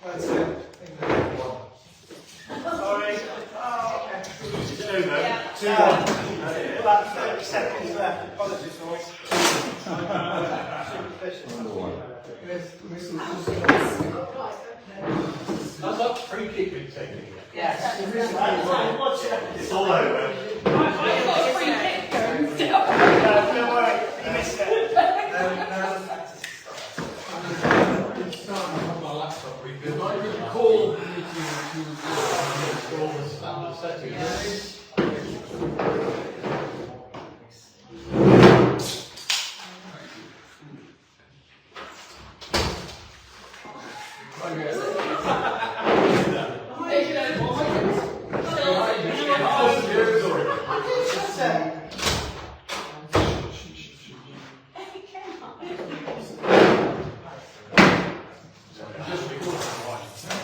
That's it. Sorry. Oh, okay. Is it over? Yeah. About 30 seconds left. Apologies, boys. That's not free kick we've taken. Yes. It's all over. I've got a free kick going still. Don't worry, you missed it. If I recall the meeting to all the standard settings.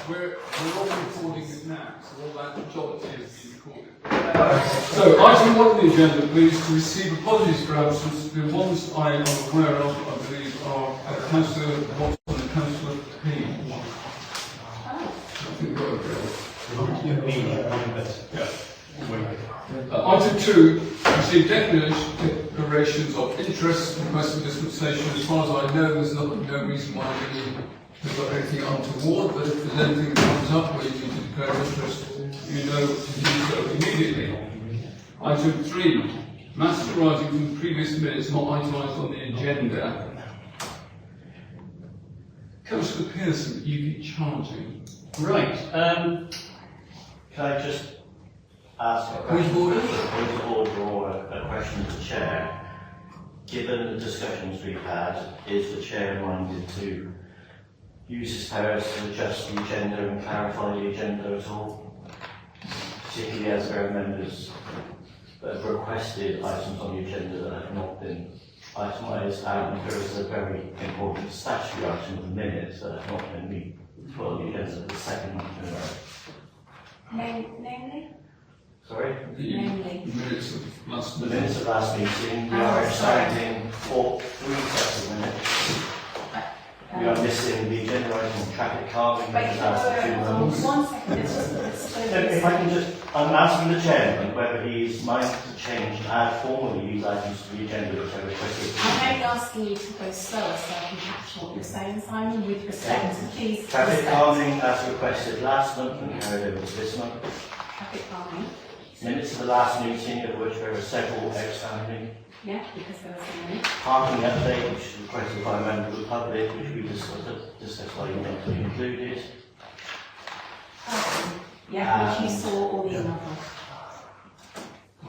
We're all recording it now, so all that jollity is being recorded. So, item 1 on the agenda, please, to receive apologies for absence. The ones I am aware of, I believe, are Councillor Watson and Councillor Payne. I think we're item 2, receive declarations of interest, request for dispensation. As far as I know, there's no reason why we've got anything untoward, but if there's anything that comes up where you need to declare interest, you know to do so immediately. Item 3, matters arising from the previous minutes not itemised on the agenda. Councillor Pearson, you keep charging. Right. Can I just ask a question? Point of order or a question to the Chair? Given the discussions we've had, is the Chair minded to use his powers to adjust the agenda and clarify the agenda at all? Particularly as there are members that have requested items on the agenda that have not been itemised, and there is a very important statutory item of the minutes that have not been put on the agenda for the second month in a row. Namely? Sorry? The minutes of last The meeting. minutes of last meeting, we are expecting 3 sets of minutes. We are missing the agenda item traffic calming, which is asked for 2 months. 1 second, it's just If I can just, I'm asking the chairman whether he's minded to change and add formally these items to the agenda which I requested. I'm only asking you to go slower so I can catch what you're saying, Simon, with respect to please. Traffic calming as requested last month and carried over to this month. Traffic calming. Minutes of the last meeting, of which there are several outstanding. Yeah, because there was a minute. Parking update, which is requested by a member of the public, which we discussed why you want to be included. Yeah, which you saw all the other.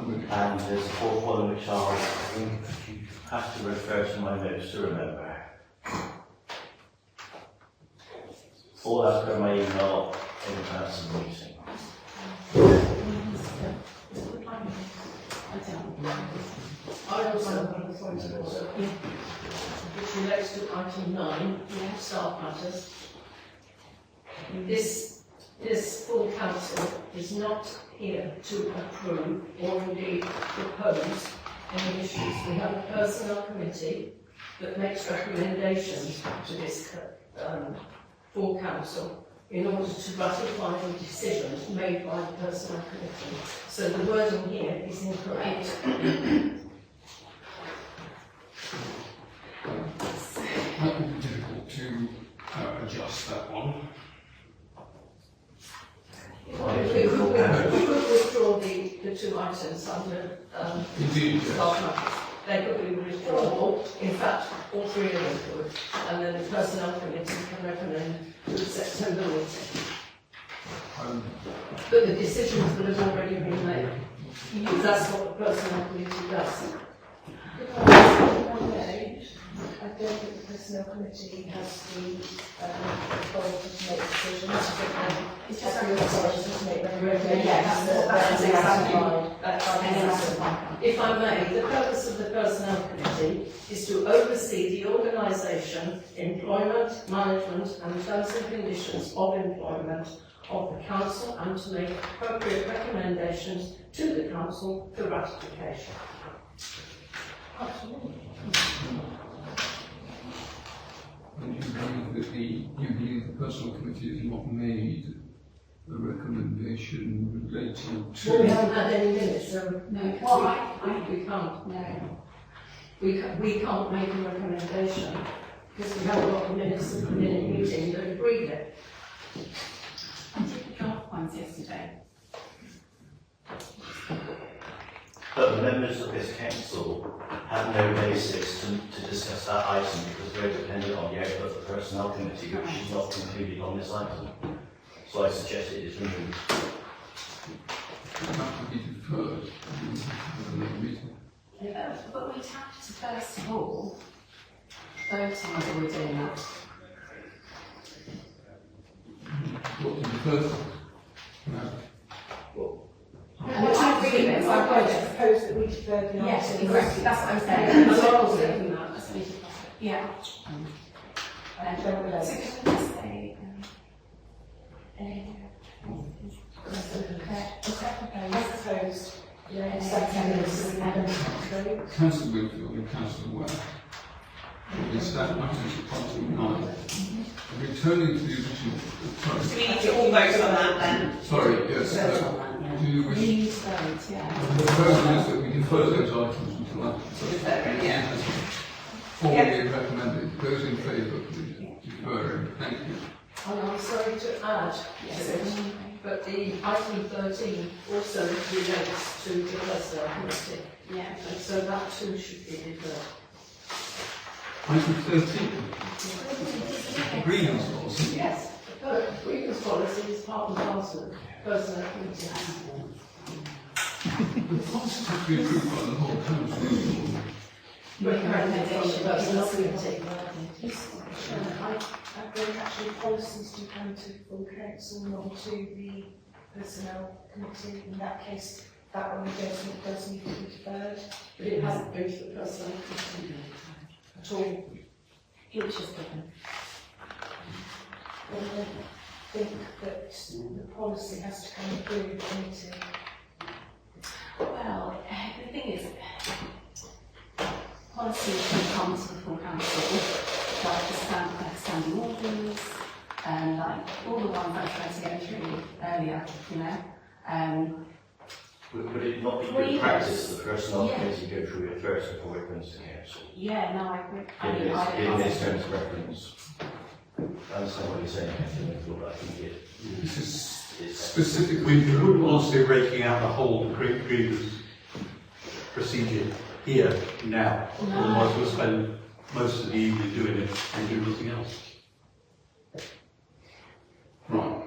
And there's a 4th one which I'll have to refer to my notes to remember. All as per my email in advance of the meeting. I also have a point of order, which relates to item 9, staff matters. This full council is not here to approve or indeed propose any issues. We have a personnel committee that makes recommendations to this full council in order to ratify the decisions made by the personnel committee. So the wording here is incorrect. That would be difficult to adjust that one. We could withdraw the 2 items under Indeed, yes. staff matters. They could be withdrawn. In fact, all 3 of them could. And then the personnel committee can recommend to the September meeting. But the decisions that have already been made, that's what the personnel committee does. I don't think the personnel committee has the authority to make decisions. It's just the authority to make recommendations. That's exactly. If I may, the purpose of the personnel committee is to oversee the organisation, employment, management and terms and conditions of employment of the council and to make appropriate recommendations to the council for ratification. And you agree with that you believe the personal committee has not made a recommendation relating to. Well, we haven't had any minutes, so No, we can't. no. We can't make a recommendation because we haven't got the minutes of the minute meeting that agreed it. I did the draft ones yesterday. But the members of this council have no basis to discuss that item because they're dependent on the output of the personnel committee, which is not concluded on this item. So I suggest it is removed. That would be deferred. But we'd have to first of all vote on whether we're doing that. What, deferred? No. I agree with I propose that we defer the yes, item. exactly, that's what I'm saying. And I was thinking that. That's what we should- Yeah. And don't relate. So can I just say, I propose, second, Councillor Winfield and Councillor Ware. Is that matters of item 9. Returning to the original. So we need to all vote on that then. Sorry, yes. Do you we wish? need to vote, yeah. The proposal is that we defer those items until after. Yeah. Formally recommended. Those in favour, please. Deferring. Thank you. And I'm sorry to add, but the item 13 also relates to the personnel committee. Yeah. And so that too should be deferred. Item 13. Grievance policy. Yes. The grievance policy is part and parcel of personnel committee. The policy has to be approved by the whole council. Recommendation from the personnel committee. I think actually policies do come to full council, not to the personnel committee. In that case, that one does need to be deferred. But it hasn't been to the personnel committee at all. It was just given. I think that the policy has to come through the committee. Well, the thing is, policy can come to the full council, like the standing orders, and like all the ones I tried to get through earlier, you know. Would it not be good practice that the personnel committee go through it first before it comes to council? Yeah, no, I agree. In this terms of reference. I understand what you're saying, but I think This is it's specifically. We wouldn't want to be breaking out the whole grievance procedure here now. No. Otherwise we'll spend most of the evening doing it and do nothing else. Right.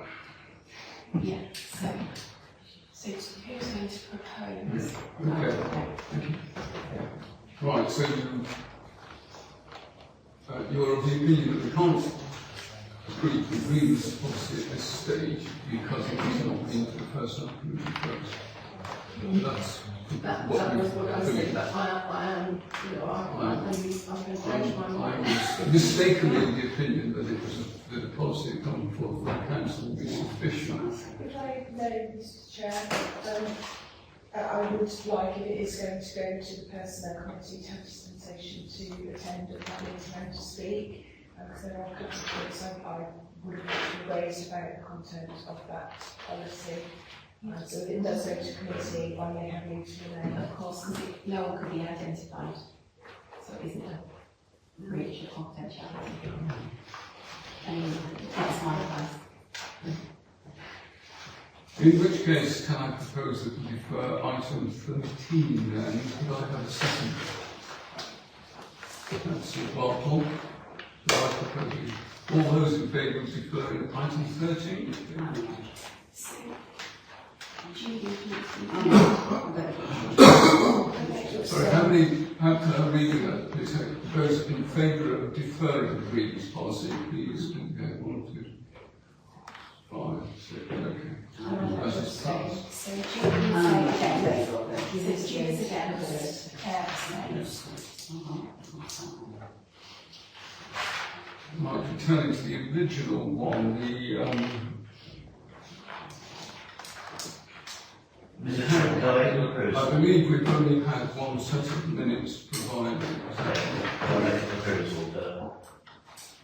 Yeah, so who's going to propose? Okay. Right, so you're of the opinion that we can't approve the grievance policy at this stage because it has not been to the personnel committee first. That's That was what I said, but I am, you know, I'm going to change my I mind. was mistakenly of the opinion that that the policy that comes before the full council would be sufficient. Could I know, Mr Chair, I would like, if it is going to go to the personnel committee, to have dispensation to attend at that meeting and to speak, because there are a couple of things I would have raised about the content of that policy. So if it does go to committee, I may have you to remain. Of course, because no one could be identified, so it isn't a breach of confidentiality. That's my advice. In which case, can I propose that we defer item 13 then? Could I have a second? Councillor Bartle. So I propose all those in favour of deferring item 13? So, Judy, Sorry, how can I read that? Please, those in favour of deferring the grievance policy, please. Okay, 1, 2, 5, 6, okay. That's just passed. so Judy's against. So Judy's against. Claire abstains. Right, returning to the original one, Mr. Chairman, can I make a I proposal? believe we've only had one set of minutes provided. Can I make a proposal that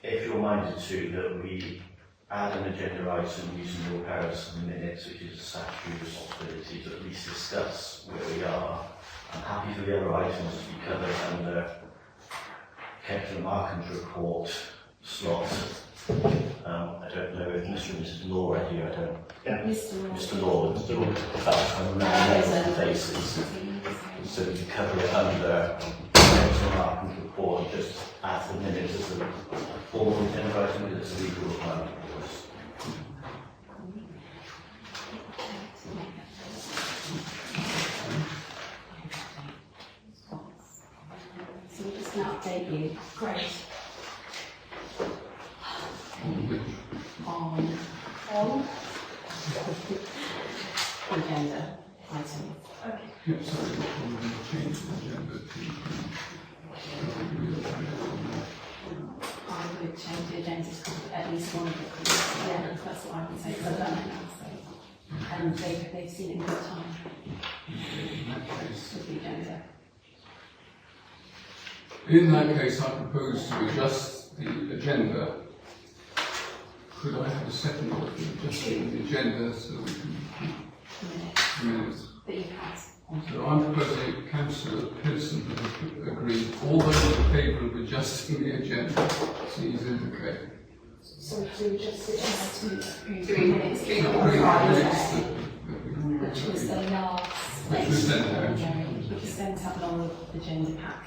if you're minded to, that we add an agenda item using your powers for the minutes, which is a statutory responsibility, to at least discuss where we are. I'm happy for the other items to be covered under Councillor Markham's report slot. I don't know if Mr. and Mrs. Law are here. I don't. Yeah. Mr. Law, that's on a nominated basis. So we cover it under Councillor Markham's report and just add the minutes as a formal agenda item because it's a legal requirement for us. So we're just going to update you. Great. On agenda item. Okay. Yeah, sorry, we're going to change the agenda to. I would change the agenda to at least one of the committees. Yeah, that's what I would say. So I've done it now, so. And they've seen it in good time In that case. with the agenda. In that case, I propose to adjust the agenda. Could I have a second for adjusting the agenda so we can keep minutes? That you've had. So I'm proposing Councillor Pearson has agreed. All those in favour of adjusting the agenda, please indicate. So to just it To 3 minutes. Agreed the minutes that Which was the last. Which was sent out. Which was sent out along with the agenda pack.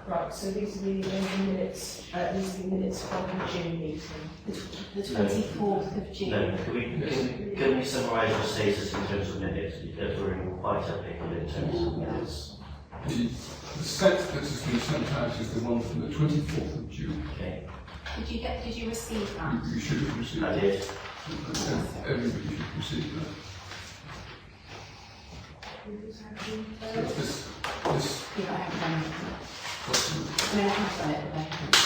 right, so these are the minutes, these are the minutes from the June meeting. The 24th of June. No, can we summarise the status in terms of minutes? Because we're in quite a pickle in terms of minutes. the set that has been sent out is the one from the 24th of June. Okay, Did you receive that? You should have received I that. did. Everybody should receive that. So this Yeah, I haven't done it. document. I mean, I have done it, but I haven't.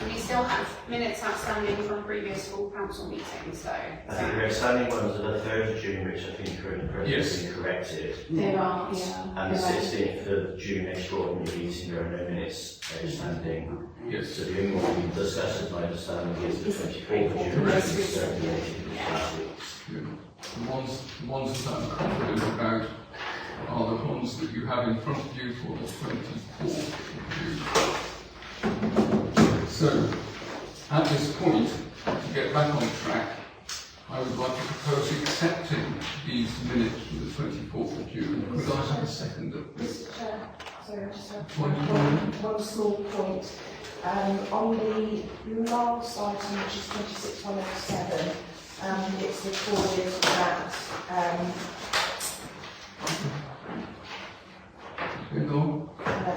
We still have minutes outstanding from previous full council meetings, though. I think the outstanding ones are the 3rd of June, which I think are in the process Yes. of being corrected. There are, yeah. And the there are. 16th of June extraordinary meeting, there are no minutes outstanding. Yes. So the only one we discussed, as my understanding, is the 24th of June. Correct. which is circulated in the last weeks. Yeah. The ones that I'm confident about are the ones that you have in front of you for the 24th of June. So, at this point, to get back on track, I would like to propose accepting these minutes from the 24th of June. Could I have a second of this? Mr. Chair, sorry, I just have Point. one small point. On the last item, which is 26.107, it's recorded that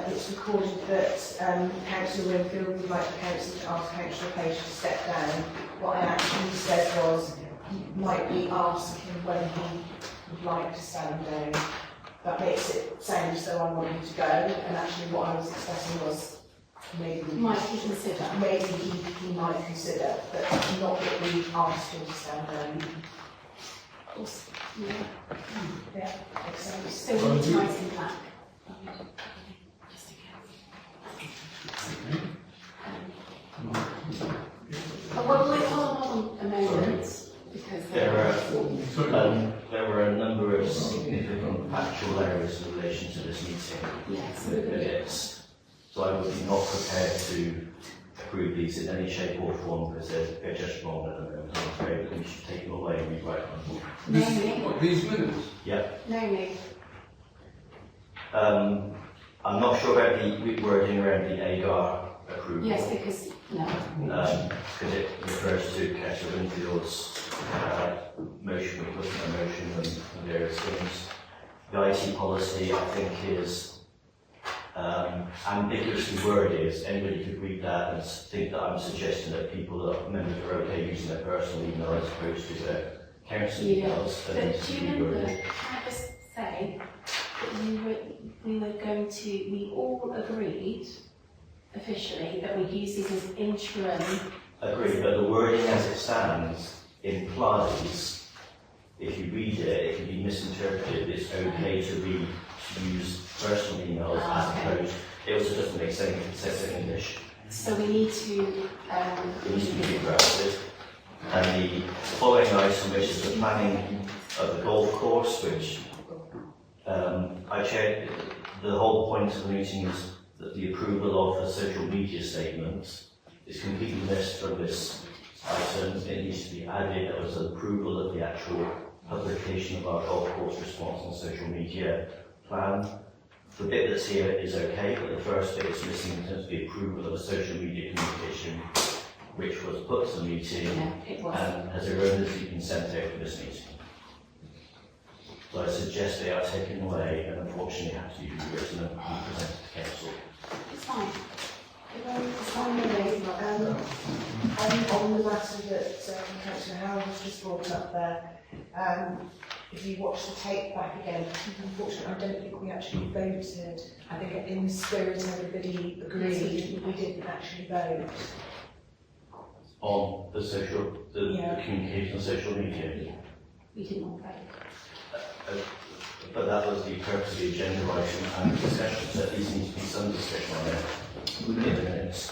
it's recorded that Councillor Winfield would like the council to ask Councillor Page to step down. What I actually said was, might we ask him when he would like to stand down? That makes it sound as though I want him to go, and actually what I was expressing was maybe Might he consider? maybe he might consider, but not that we asked him to stand down. Yeah. Yeah, makes sense. So we need to write him back. Just in case. Well, wait, hold on a moment, because There were a number of significant factual errors in relation to this meeting. yes, The minutes. So I would be not prepared to approve these in any shape or form because they're just wrong at the moment. I'm afraid that we should take them away and rewrite them. These minutes? Yep. no, me. I'm not sure about the wording around the AGAR approval. Yes, because, no. Because it refers to Councillor Winfield's motion, looking at motion and various things. The IT policy, I think, is ambiguously worded. Anybody could read that and think that I'm suggesting that members are okay using their personal email as opposed to their council emails. But do you remember, can I just say, that we all agreed officially that we use these as interim. Agreed, but the wording as it stands implies, if you read it, it can be misinterpreted. It's okay to use personal emails as opposed. It also doesn't make sense if it says in English. So we need to, It needs to be drafted. And the following item, which is the planning of the golf course, which I checked, the whole point of the meeting is that the approval of a social media statement is completely missed from this item. It needs to be added as an approval of the actual publication of our golf course response on social media plan. The bit that's here is okay, but the first bit is missing in terms of the approval of a social media communication, which was put to the meeting and has erroneously been sent out for this meeting. So I suggest they are taken away and unfortunately have to be rewritten and presented to council. it's fine. It's fine with me. On the matter that Councillor Howard has just brought up there, if you watch the tape back again, unfortunately I don't think we actually voted. I think in spirit everybody agreed, we didn't actually vote. On the social, the communication on social media. We didn't all vote. But that was the purpose of the agenda item and the discussion, so at least needs to be some discussion on it in the minutes.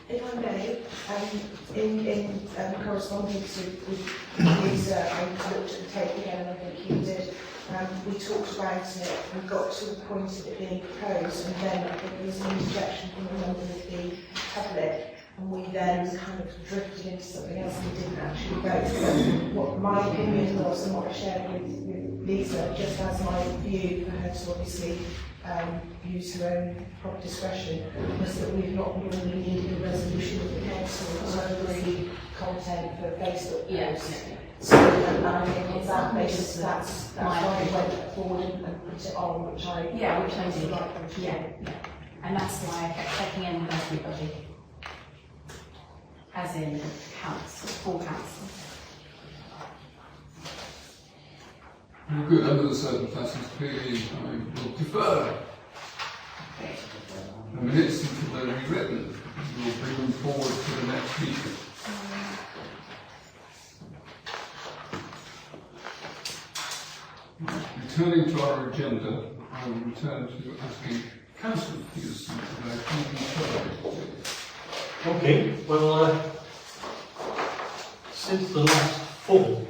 If I may, in correspondence with Lisa, I looked at the tape again and I think you did. We talked about it, we got to the point of it being proposed, and then I think there was an interjection from a member of the public, and we then kind of drifted into something else and we didn't actually vote. So what my opinion was, and what I shared with Lisa, just as my view for her to obviously use her own proper discretion, was that we've not really needed a resolution of the council to agree content for Facebook posts. So I think on that basis, that's why we went forward and put it on, which I did. Yeah. And that's why I kept checking in with everybody. As in council, full council. Well, good, under the circumstances, clearly I will defer. The minutes until they're rewritten, we'll bring them forward to the next meeting. Returning to our agenda, I will return to asking Councillor Peterson for their concluding. Okay, well, since the last full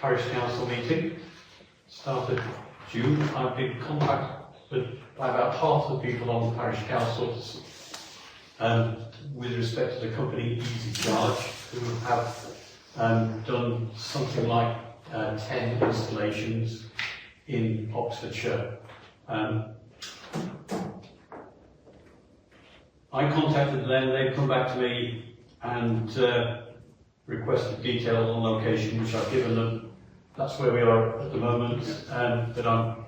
Parish Council meeting, started June, I've been contacted by about half the people on the Parish Councils with respect to the company Easy Charge, who have done something like 10 installations in Oxfordshire. I contacted them, they've come back to me and requested details on location, which I've given them. That's where we are at the moment, but I'm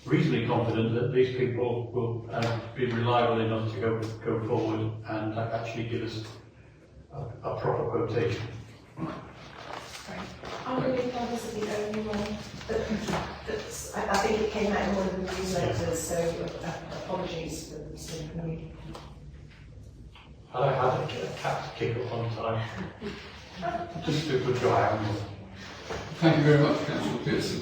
reasonably confident that these people will be reliable enough to go forward and actually give us a proper quotation. I believe that was the only one that's, I think it came out in one of the newsletters, so apologies for the synchrony. I had a cat kick up on time. Just do a dry animal. Thank you very much, Councillor Pearson.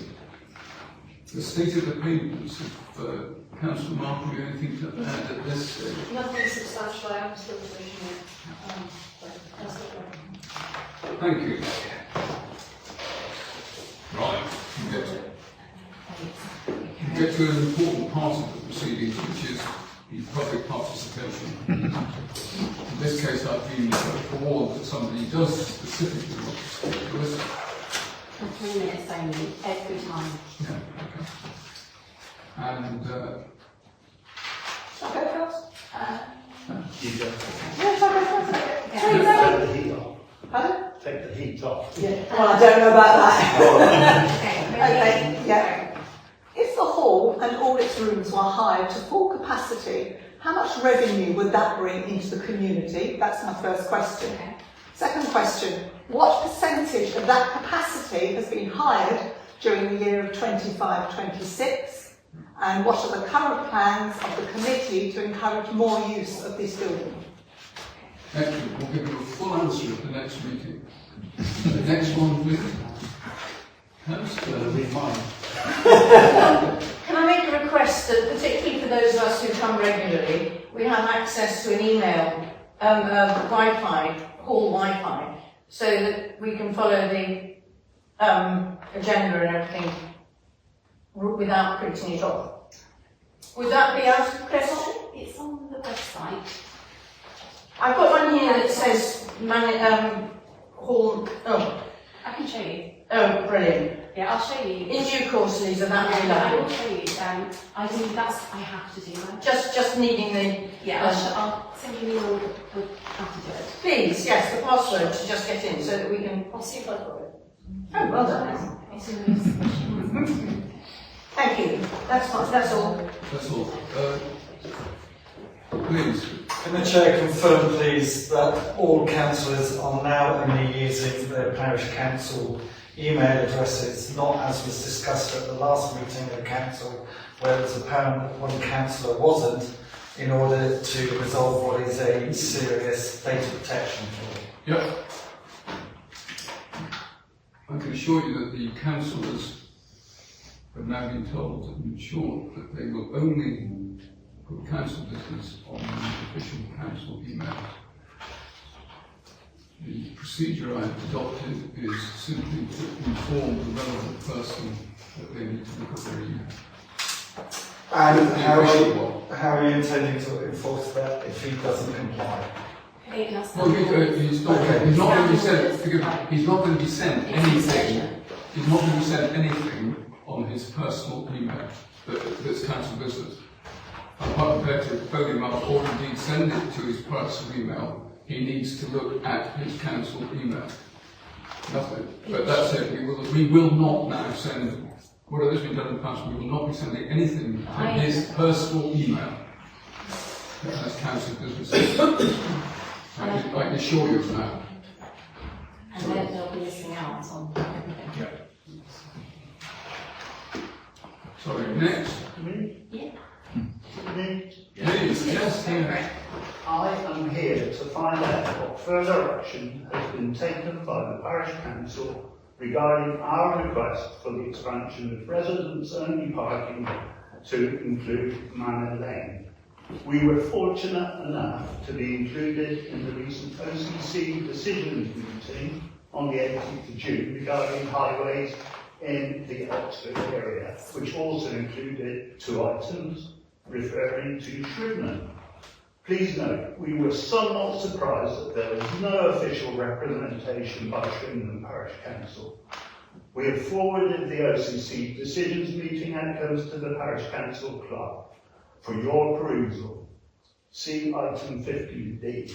The stated opinions of Councillor Mark, have you anything to add at this stage? Nothing substantial, I am still revision it. Thank you. Right, we get to an important part of the proceedings, which is the public participation. In this case, I've been forewarned that somebody does specifically want to speak to us. For 3 minutes only, every time. Yeah, okay. And Shall I go first? You go. Yes, I'll go first. Yeah. Take the heat off. Pardon? Take the heat off. Yeah. Well, I don't know about that. Okay, Okay, yeah. If the hall and all its rooms were hired to full capacity, how much revenue would that bring into the community? That's my first question. Okay. Second question, what percentage of that capacity has been hired during the year of 25-26? And what are the current plans of the committee to encourage more use of this building? excellent, we'll give you a full answer at the next meeting. The next one, please. Councillor. Read mine. Can I make a request that, particularly for those of us who come regularly, we have access to an email, Wi-Fi, hall Wi-Fi, so that we can follow the agenda and everything without printing it off. Would that be out of question? It's on the website. I've got one here that says hall. Oh, I can show you. oh, brilliant! Yeah, I'll show you. In due course, Lisa, that would be I will lovely. show you. I have to do that. Just needing the. Yeah, I'll send you the order with how to do it. Please, yes, the password to just get in so that we can. I'll see if I've got it. Oh, well done. It's in the submission. Thank you. That's fine. That's all. That's all. Please. Can the Chair confirm, please, that all councillors are now only using their parish council email addresses, not as was discussed at the last meeting of the council, where it was apparent that one councillor wasn't, in order to resolve what is a serious data protection fraud? Yep. I can assure you that the councillors have now been told and assured that they will only put council business on the official council email. The procedure I have adopted is simply to inform the relevant person that they need to look at their email. And how are you intending to enforce that if he doesn't comply? Well, he's not going to be sent. Forgive me. He's not going to be sent anything. He's not going to be sent anything on his personal email that's council business. I'm quite prepared to phone him up or indeed send it to his personal email. He needs to look at his council email. Nothing. But that's it. We will not now send. Whatever's been done in the past, we will not be sending anything to his personal email. That's council business. I can assure you of that. And then they'll be missing out on everything. Yeah. Sorry, next. Yeah. Please, yes, yeah. I am here to find out what further action has been taken by the Parish Council regarding our request for the expansion of residents-only parking to include Manor Lane. We were fortunate enough to be included in the recent OCC decisions meeting on the 18th of June regarding highways in the Oxford area, which also included 2 items referring to Shrivenham. Please note, we were somewhat surprised that there was no official representation by Shrivenham Parish Council. We have forwarded the OCC decisions meeting outcomes to the Parish Council Clerk for your perusal. See item 15D.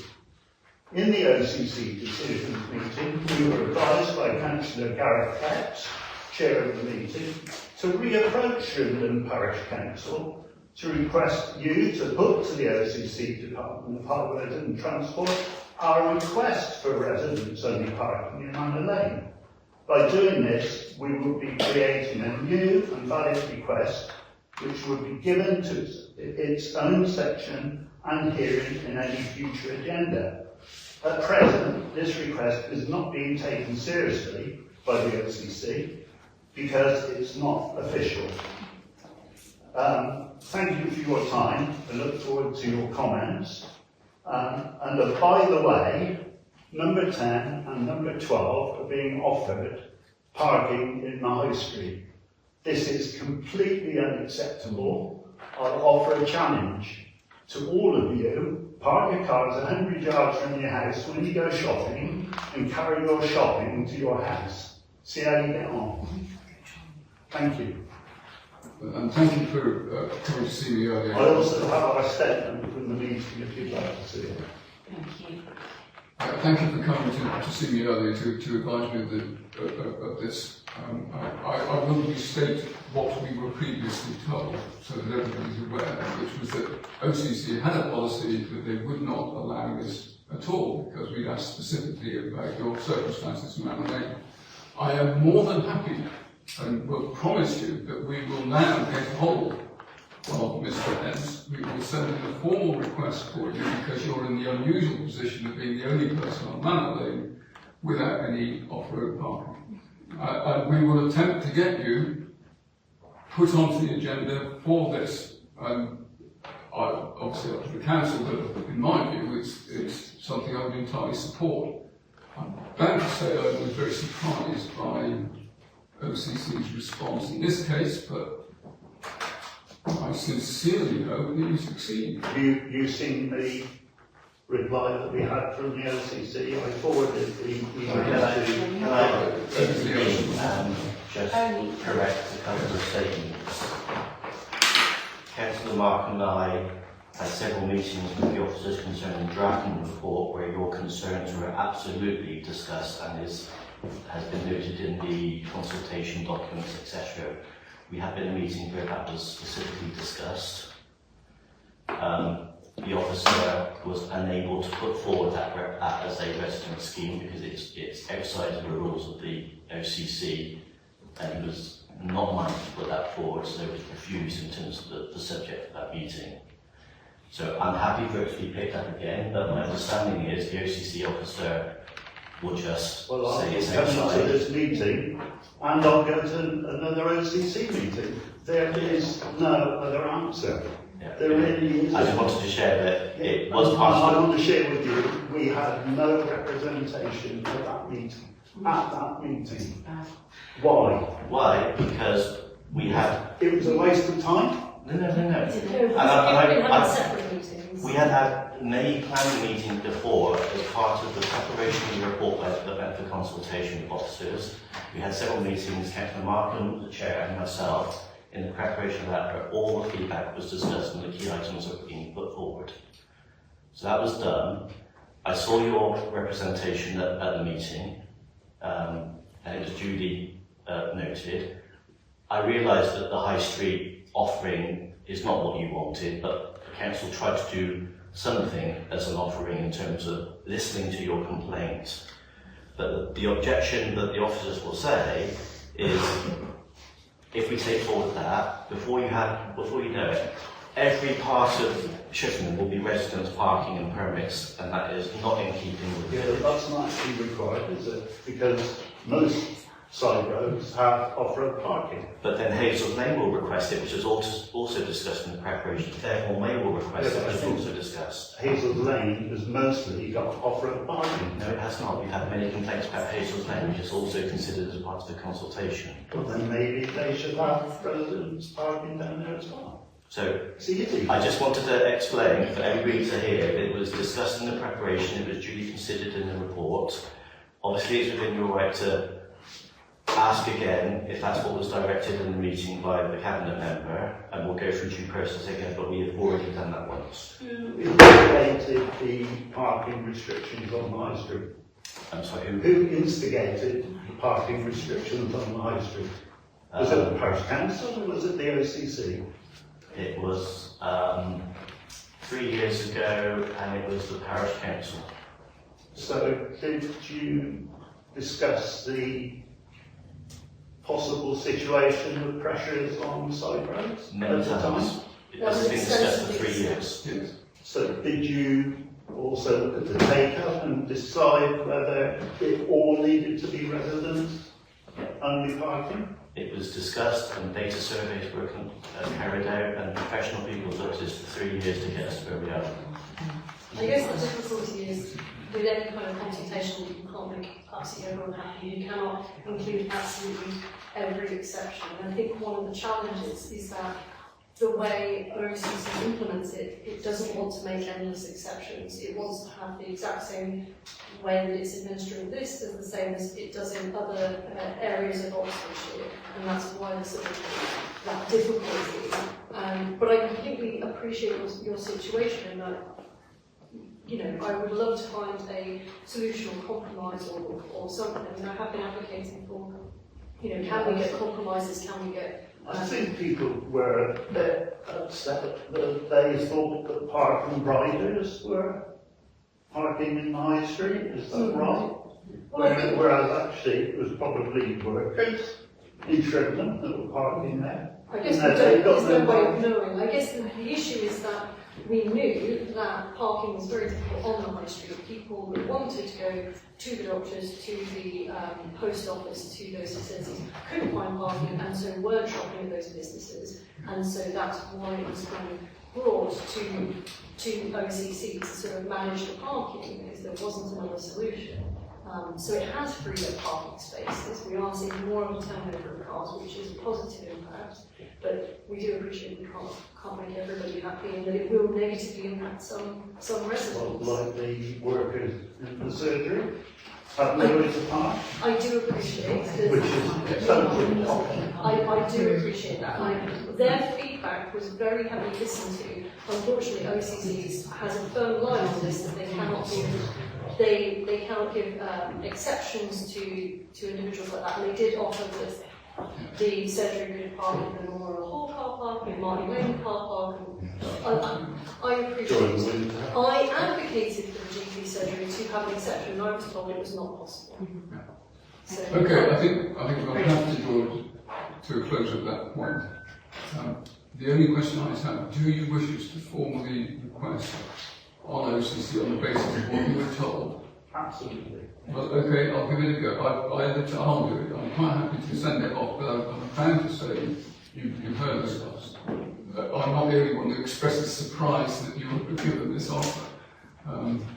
In the OCC decisions meeting, we were advised by Councillor Gareth Pepps, Chair of the meeting, to reapproach Shrivenham Parish Council to request you to put to the OCC Department of Highways and Transport our request for residents-only parking in Manor Lane. By doing this, we would be creating a new and valid request which would be given to its own section and hearing in any future agenda. At present, this request is not being taken seriously by the OCC because it's not official. Thank you for your time. I look forward to your comments. And by the way, number 10 and number 12 are being offered parking in the High Street. This is completely unacceptable. I'll offer a challenge to all of you. Park your cars 100 yards from your house when you go shopping and carry your shopping to your house. See how you get on. Thank you. And thank you for coming to see me earlier. I also have our statement from the meeting if you'd like to see it. Thank you. Thank you for coming to see me earlier to advise me of this. I will restate what we were previously told so that everybody's aware, which was that OCC had a policy that they would not allow this at all because we'd asked specifically about your circumstances in Manor Lane. I am more than happy and will promise you that we will now get hold of Mr. S. We will send in a formal request for you because you're in the unusual position of being the only person on Manor Lane without any off-road parking. And we will attempt to get you put onto the agenda for this. Obviously up to the council, but in my view, it's something I would entirely support. I'm bound to say I was very surprised by OCC's response in this case, but I sincerely hope that you succeed. You seen the reply that we had from the OCC? I forwarded the email Can I just correct a couple of statements? Councillor Markham and I had several meetings with the officers concerning drafting the report where your concerns were absolutely discussed and has been noted in the consultation documents, etc. We have been in meetings where that was specifically discussed. The officer was unable to put forward that as a resident scheme because it's outside of the rules of the OCC, and he was not minded to put that forward, so it was refused in terms of the subject of that meeting. So I'm happy for it to be picked up again, but my understanding is the OCC officer will just say it's I'll come outside. to this meeting and I'll go to another OCC meeting. There is no other answer. Yeah. There really is. I just wanted to share that it was part I of want to share with you, we had no representation at that meeting. Why? Why? Because we had... It was a waste of time. We had many planning meetings before as part of the preparation of the report that went for consultation with officers. We had several meetings, Councillor Markham, the chair, and myself, in the preparation of that, where all the feedback was discussed and the key items were being put forward. So that was done. I saw your representation at the meeting, and it was duly noted. I realised that the High Street offering is not what you wanted, but the council tried to do something as an offering in terms of listening to your complaints. But the objection that the officers will say is, if we take forward that, before you know it, every part of Shrivenham will be residence parking and permits, and that is not in keeping with the village. That's not actually required, is it? Because most side roads have off-road parking. But then Hazel's Lane will request it, which is also discussed in the preparation. Therefore, May will request it, which is also discussed. Hazel's Lane has mostly got off-road parking. No, it has not. We've had many complaints about Hazel's Lane, which is also considered as part of the consultation. Well, then maybe they should have residents parking down there as well. So, See, I just wanted to explain for everybody to hear, it was discussed in the preparation, it was duly considered in the report. Obviously, it's within your right to ask again if that's what was directed in the meeting by the cabinet member, and we'll go through due process again, but we have already done that once. who instigated the parking restrictions on the High Street? I'm sorry, Who instigated the parking restrictions on the High Street? Was it the Parish Council or was it the OCC? It was 3 years ago, and it was the Parish Council. So did you discuss the possible situation with pressures on side roads Many at the time? times. It has been discussed for 3 years. Yes. So did you also look at the take-up and decide whether it all needed to be resident-only parking? It was discussed, and data surveys were carried out, and professional people looked at this for 3 years to get us where we are. I guess the difficulty is with any kind of consultation, you can't make absolutely everyone happy. You cannot include absolutely every exception. And I think one of the challenges is that the way OCC implements it, it doesn't want to make endless exceptions. It wants to have the exact same way that it's administering this as the same as it does in other areas of Oxfordshire, and that's why there's sort of that difficulty. But I completely appreciate your situation in that, you know, I would love to find a solution or compromise or something. And I have been advocating for, you know, can we get compromises? Can we get? I think people were a bit upset that they thought that parking riders were parking in the High Street. Is that right? Whereas actually it was probably workers in Shrivenham that were parking there. I guess there's no way of knowing. I guess the issue is that we knew that parking was very difficult on the high street. People that wanted to go to the doctors, to the post office, to those facilities, couldn't find parking, and so were shopping at those businesses. And so that's why it was kind of brought to OCC to sort of manage the parking, because there wasn't another solution. So it has freed up parking spaces. We are seeing more of a turnover of cars, which is a positive impact. But we do appreciate we can't make everybody happy, and that it will negatively impact some residents. Like the workers in the surgery at Lewis Park. I do appreciate that. Which is totally I do appreciate that. Their feedback was very heavily listened to. Unfortunately, OCC has a firm line on this that they cannot give exceptions to individuals like that. And they did offer that the surgery could park in the Memorial Hall car park, in Marley Lane car park. I appreciate. I advocated for the GP surgery to have an exception, and I was told it was not possible. So, Okay, I think we'll have to draw to a close at that point. The only question I have, do you wish us to formally request on OCC on the basis of what you were told? Absolutely. Well, okay, I'll give it a go. I'll do it. I'm quite happy to send it off, but I'm bound to say you've heard this last. I'm not the only one who expresses surprise that you were given this offer.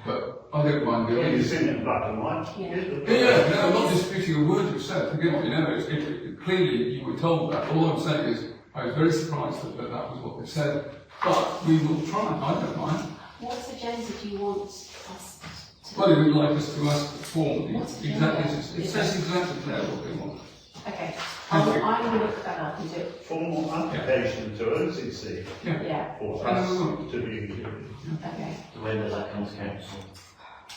But I don't mind doing it. You've seen it in black and white. Yeah, no, I'm not disputing a word you've said. Forgive me, no, clearly you were told that. All I'm saying is I was very surprised that was what they said. But we will try. I don't mind. What agenda do you want us to... Well, you would like us to ask formally. What's the Exactly. agenda? It says exactly there what they want. Okay, Thank you. I'm going to look that up and do it. Formal application to OCC Yeah, for us to be included. okay. When does that come to council?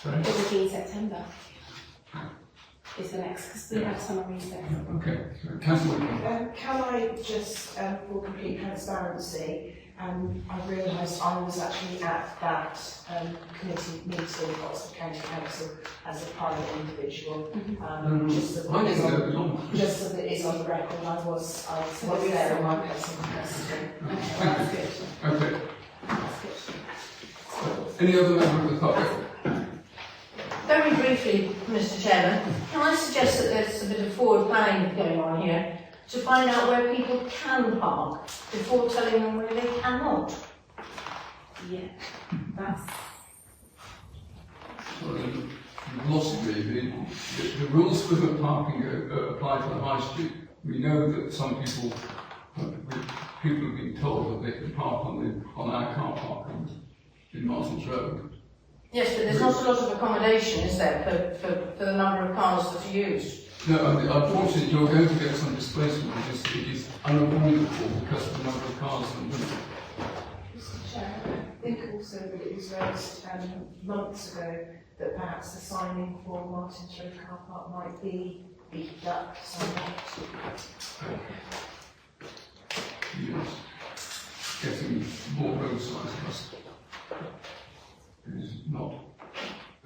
Sorry? It will be in September. Is the next, because we have summer recess. Okay. So, Councillor. Can I just, for complete transparency, I realised I was actually at that committee meeting at Oxford County Council as a private individual. Just so I that didn't know it was on. just so that it's on the record, I was there in my personal capacity. Thank you. Okay. That's good. Any other member of the public? Very briefly, Mr. Chairman, can I suggest that there's a bit of forward planning going on here to find out where people can park before telling them where they cannot? Yeah, that's... Sorry, you've lost me. The rules for the parking apply to the high street. We know that some people have been told that they can park on our car parking in Martin's Road. Yes, but there's not a lot of accommodation, is there, for the number of cars that are used? No, unfortunately, you're going to get some displacement because it is unavoidable because of the number of cars and Mr. Chair, I think also that it was raised months ago that perhaps the signing for Martin's Road car park might be beefed up somewhat. yes, getting more road size is not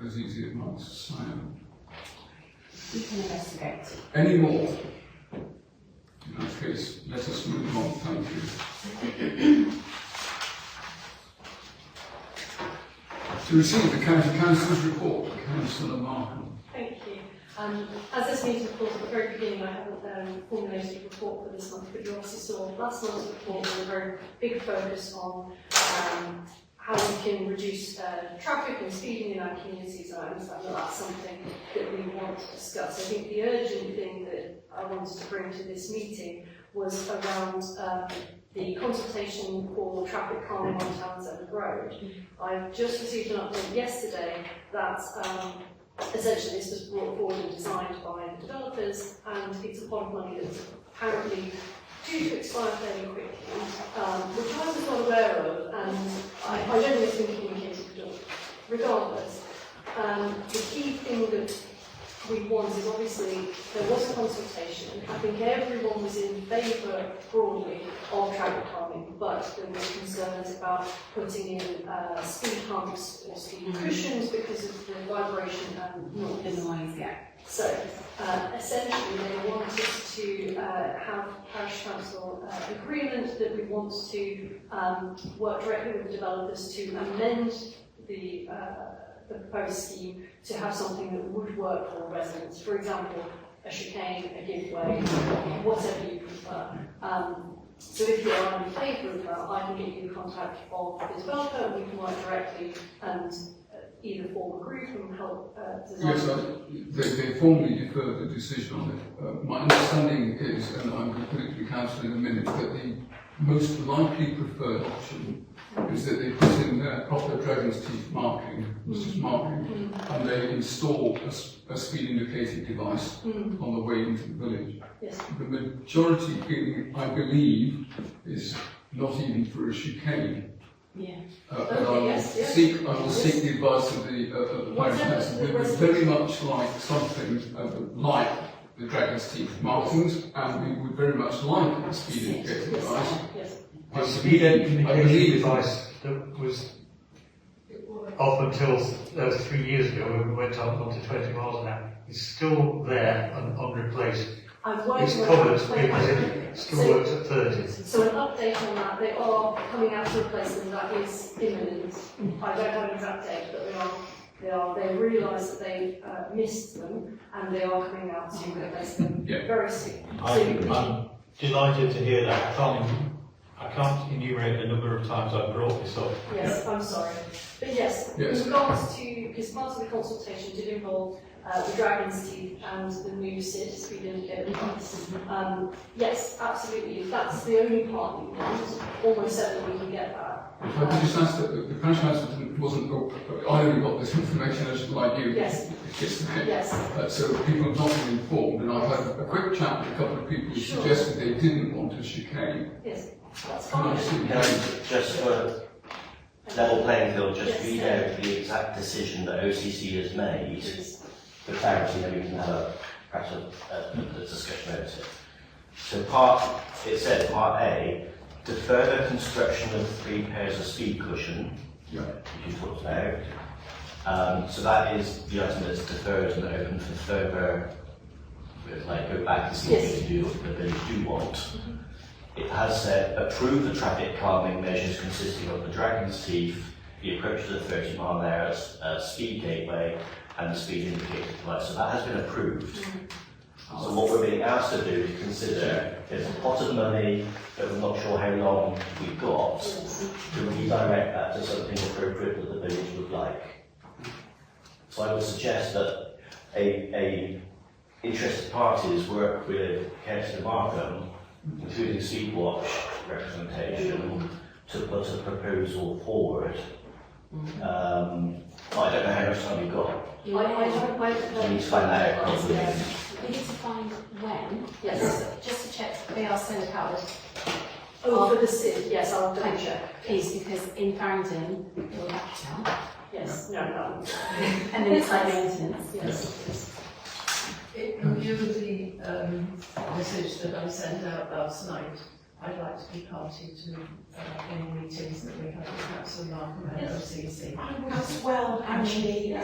as easy as might sound. We can investigate. Any more? In that case, let us move on. Thank you. To receive the County Council's report, Councillor Markham. Thank you. As this meeting, of course, at the very beginning, I haven't formulated a report for this month, but you obviously saw last month's report with a very big focus on how we can reduce traffic and speeding in our communities, and I understand that that's something that we want to discuss. I think the urgent thing that I wanted to bring to this meeting was around the consultation for traffic calming on Townsend Road. I've just received an update yesterday that essentially this was brought forward and designed by the developers, and it's a pot of money that's apparently due to expire fairly quickly, which I was not aware of, and I generally think communicated with them. Regardless, the key thing that we want is obviously there was a consultation. I think everyone was in favour broadly of traffic calming, but there was concerns about putting in speed humps or speed cushions because of the vibration and Not the noise. noise, yeah. So, essentially, they want us to have parish council agreement that we want to work directly with the developers to amend the proposed scheme to have something that would work for residents. For example, a chicane, a giveaway, whatever you prefer. So if you are in favour of that, I can get you the contact of the developer and we can work directly and either form a group and help design. Yes, they formally deferred the decision on it. My understanding is, and I'm going to put it to the council in a minute, that the most likely preferred option is that they put in their proper dragon's teeth marking, and they install a speed indicating device on the way into the village. Yes. The majority, I believe, is not even for a chicane. Yeah. But I will seek the advice of the parish council. They would very much like something like the dragon's teeth markings, and we would very much like a speed indicator device. Yes. The speed indicator device that was up until 3 years ago when we went up to 20 miles an hour is still there and unreplaced. It's covered because it still works at 30. So an update on that, they are coming out to replace them, that is imminent. I don't have an exact date, but they realise that they missed them and they are coming out to replace them very soon. I'm delighted to hear that. I can't enumerate the number of times I've brought this up. Yes, I'm sorry. But yes, in regards to, because part of the consultation did involve the dragon's teeth and the new SID, speed indicator device. Yes, absolutely. If that's the only part you want, almost certainly we can get that. If I could just ask that the parish council wasn't, I only got this information as like you yesterday. Yes. So people have not been informed, and I've had a quick chat with a couple of people who suggested they didn't want a chicane. Yes, that's fine. Just for level playing field, just read out the exact decision that OCC has made for clarity, then we can have perhaps a discussion about it. So it said part A, defer the construction of 3 pairs of speed cushion, which you talked about. So that is the item that's deferred and open for further, go back to see what the village do want. It has said, approve the traffic calming measures consisting of the dragon's teeth, the approach to the 30 mile an hour speed gateway, and the speed indicator device. So that has been approved. So what we're being asked to do is consider, there's a pot of money that we're not sure how long we've got, to redirect that to something appropriate that the village would like. So I would suggest that a interested parties work with Councillor Markham, including Speedwatch representation, to put a proposal forward. I don't know how much time you've got. I don't We need to find that out properly. We need to find when. Yes. Just to check, they are solar powered. Oh, for the SID, yes, I'll double check. Please, because in Farringdon, it'll have to tell. Yes, no. And then it's like maintenance. Yes. In view of the message that I sent out last night, I'd like to be party to any meetings that we have with Councillor Markham and OCC. I would as well, actually,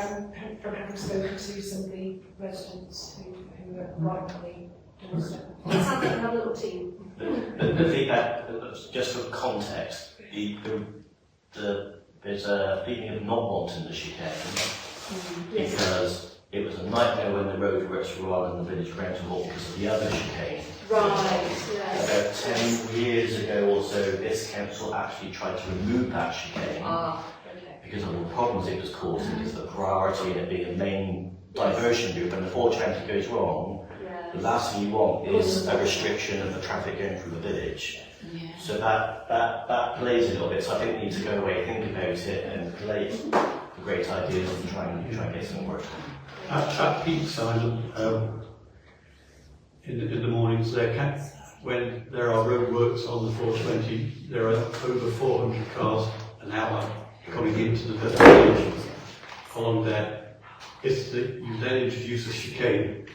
from having spoken to some of the residents who are right on the doorstep. Let's have a little team. The feedback, just for context, there's a feeling of not wanting the chicane because it was a nightmare when the roadworks were on in the village grounds hall because of the other chicane. Right, yes. About 10 years ago or so, this council actually tried to remove that chicane because of the problems it was causing, because of the priority in it being a main diversion route, and before it goes wrong, the last thing you want is a restriction of the traffic going through the village. So that plays a little bit, so I think we need to go away, think about it, and collate the great ideas and try and get something working. At peak time, in the mornings, when there are roadworks on the 420, there are over 400 cars an hour coming into the village along there. If you then introduce a chicane,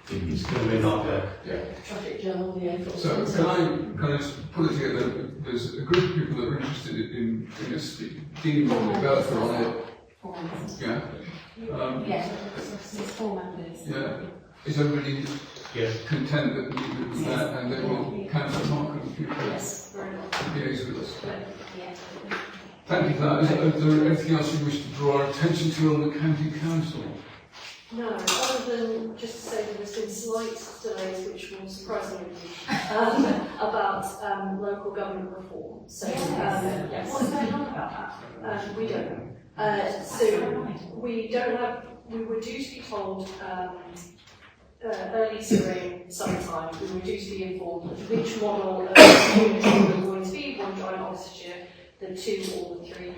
it's going to be a nightmare. Traffic jam on the A4. So can I just put it together? There's a group of people that are interested in dealing with the developer on it. members. Yeah. Yeah, there's 4 members. Yeah. Is everybody content that we do that and then we'll Councillor Markham if you could Yes, very much. liaise with us? Yeah. Thank you for that. Is there anything else you wish to draw our attention to on the County Council? No, other than just to say that there's been slight delays, which will surprise me, about local government reform. So, yes. What's going on about that? We don't know. So we don't have. We were due to be told early spring, summertime. We were due to be informed of which model of unit we were going to be, one joint Oxfordshire, the 2 or the 3.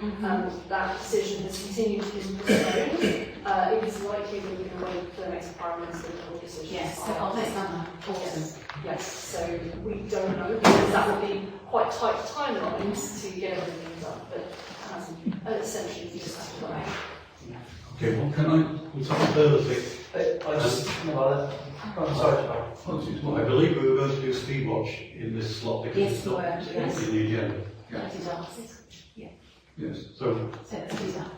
That decision has continued to be postponed. It is likely that we're going to wait for the next parliamentary decision. Yes, so I'll take that. Yes. Yes, so we don't know, because that would be quite tight timelines to get everything done, but essentially we just have to wait. Okay, well, can I? We'll talk further thing. I just, I'm sorry, I believe we were going to do speed watch in this slot because Yes, it's not yes. in the agenda. That is ours. Yeah. Yes. So, So let's do that.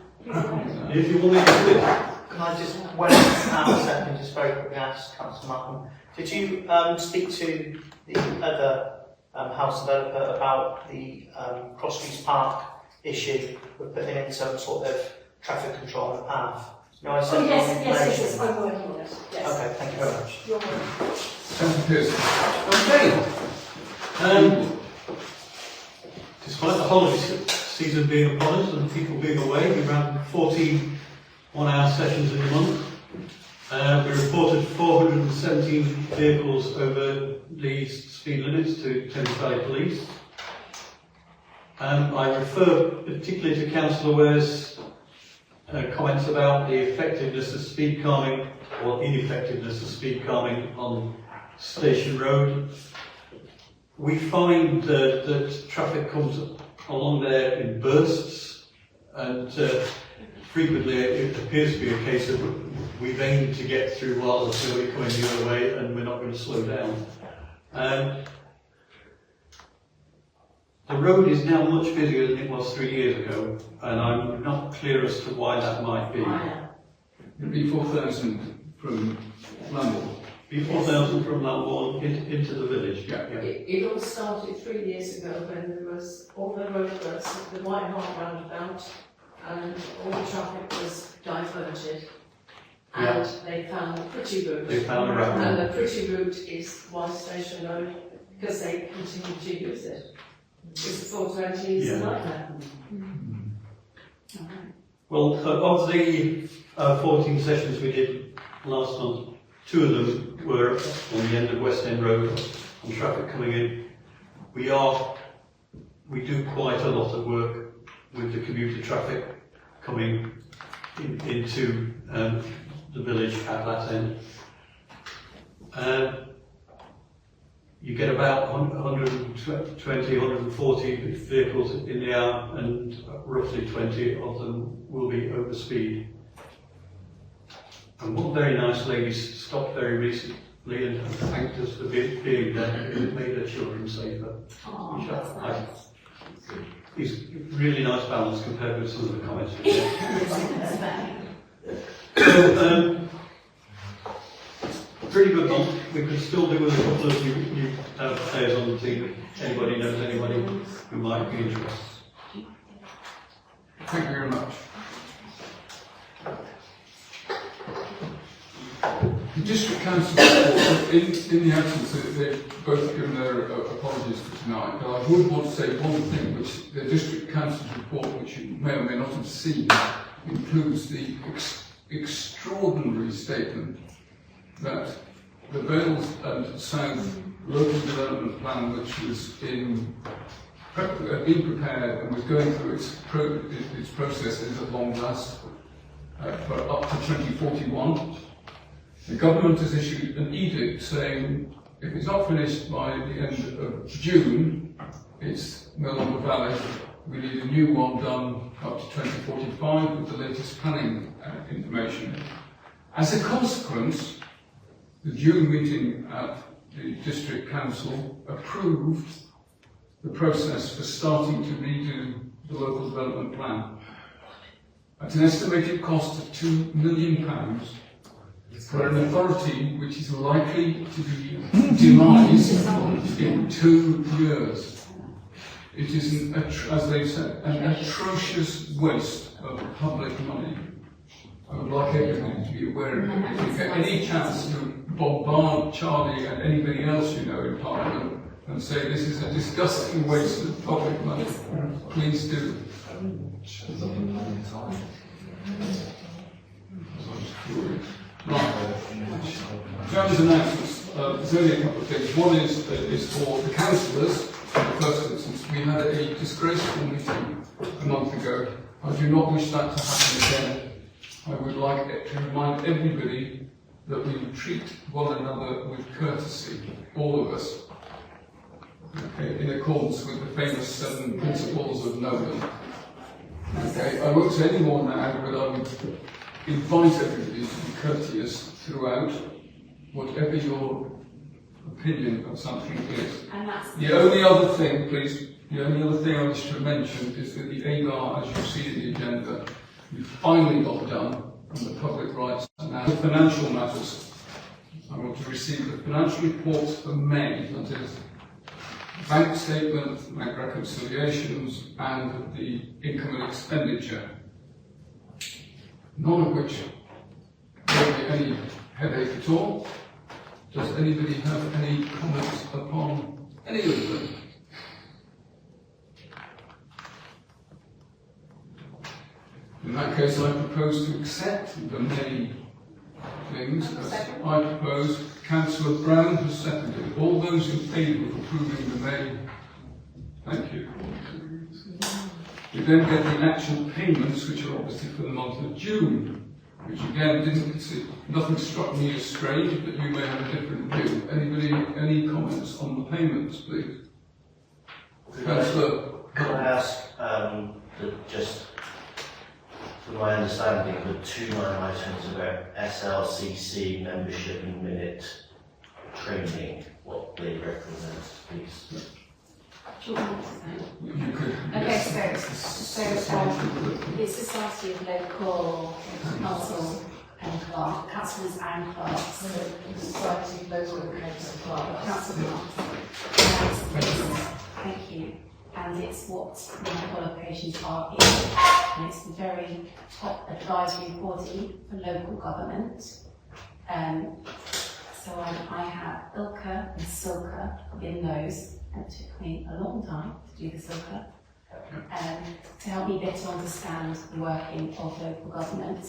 if you want me to do it, Can I just, when out a second, just very quickly ask Councillor Malcolm, did you speak to the other house developer about the Cross Streets Park issue with putting in some sort of traffic control on the path? No, I sent you yes, I'm working on it. Yes. Okay, thank you very much. You're welcome. Councillor Pearson. okay. Despite the holiday season being upon us and people being away, we ran 14 one-hour sessions in the month. We reported 417 vehicles over the speed limits to Thames Valley Police. I refer particularly to Councillor Ware's comments about the effectiveness of speed calming or ineffectiveness of speed calming on Station Road. We find that traffic comes along there in bursts, and frequently it appears to be a case of we've aimed to get through while there's somebody coming the other way and we're not going to slow down. The road is now much busier than it was 3 years ago, and I'm not clear as to why that might be. It'd be 4,000 from London. Be 4,000 from Lambourne into the village. Yeah. It all started 3 years ago when there was all the roadworks, the White Hart roundabout, and all the traffic was diverted. And they found a pretty route. They found a route. And the pretty route is One Station Road, because they continue to use it. It's thought to actually use the nightmare. Well, of the 14 sessions we did last month, 2 of them were on the end of West End Road on traffic coming in. We do quite a lot of work with the commuter traffic coming into the village at that end. You get about 120, 140 vehicles in the hour, and roughly 20 of them will be over speed. And one very nice lady stopped very recently and thanked us for being there, and it made her children safer. It's really nice balance compared with some of the comments. So, pretty good month. We could still do with a couple of new players on the team. Anybody knows anybody who might be interested. Thank you very much. The District Council report, in the absence, they've both given their apologies for tonight, but I would want to say one thing, which the District Council's report, which you may or may not have seen, includes the extraordinary statement that the Wales and South Local Development Plan, which was being prepared and was going through its processes at long last for up to 2041, the government has issued an edict saying if it's not finished by the end of June, it's no longer valid. We need a new one done up to 2045 with the latest planning information. As a consequence, the June meeting at the District Council approved the process for starting to redo the local development plan. at an estimated cost of £2 million for an authority which is likely to be demised in 2 years. It is, as they've said, an atrocious waste of public money. I would like everybody to be aware of it. If you get any chance to bombard Charlie and anybody else you know in Parliament and say this is a disgusting waste of public money, please do. Right. Jones announcements. There's only a couple of things. One is for the councillors. In the first instance, we had a disgraceful meeting a month ago. I do not wish that to happen again. I would like to remind everybody that we treat one another with courtesy, all of us, okay, in accordance with the famous 7 principles of Nolan. Okay, I won't say any more now, but I would invite everybody to be courteous throughout, whatever your opinion of something is. The only other thing, please, the only other thing I wish to mention is that the AGAR, as you see in the agenda, we finally got done on the public rights and now the financial matters. I want to receive the financial reports for May, that is, bank statement, bank reconciliations, and the income and expenditure. None of which gave me any headache at all. Does anybody have any comments upon any of them? In that case, I propose to accept the May things. I propose Councillor Brown has seconded. All those in favour of approving the May, thank you. We then get the actual payments, which are obviously for the month of June, which again nothing struck me as strange, but you may have a different view. Anybody, any comments on the payments, please? Councillor, can I ask just from my understanding, the 2 line items about SLCC membership and minute training, what they represent, please? Okay, so it's a society of local council and clerk, councillors and clerks. Society of local council clerks. Council clerks. Thank you. And it's what the qualifications are in, and it's the very top advisory body for local government. So I have ILCA and SILCA in those, and it took me a long time to do the SILCA, to help me better understand the working of local government.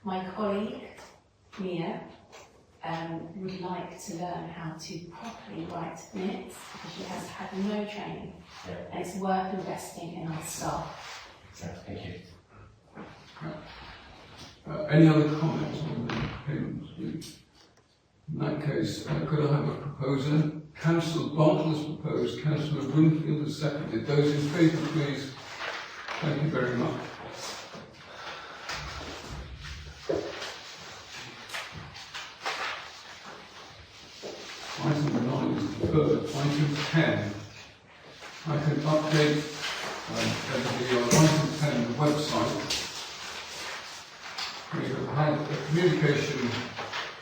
My colleague, Mia, would like to learn how to properly write minutes because she has had no training, and it's worth investing in our staff. Thank you. Any other comments on the payments, please? In that case, could I have a proposer? Councillor Bartle has proposed, Councillor Winfield has seconded. Those in favour, please. Thank you very much. Item 9 is deferred. Item 10. I can update everybody on item 10, the website. We have had a communication,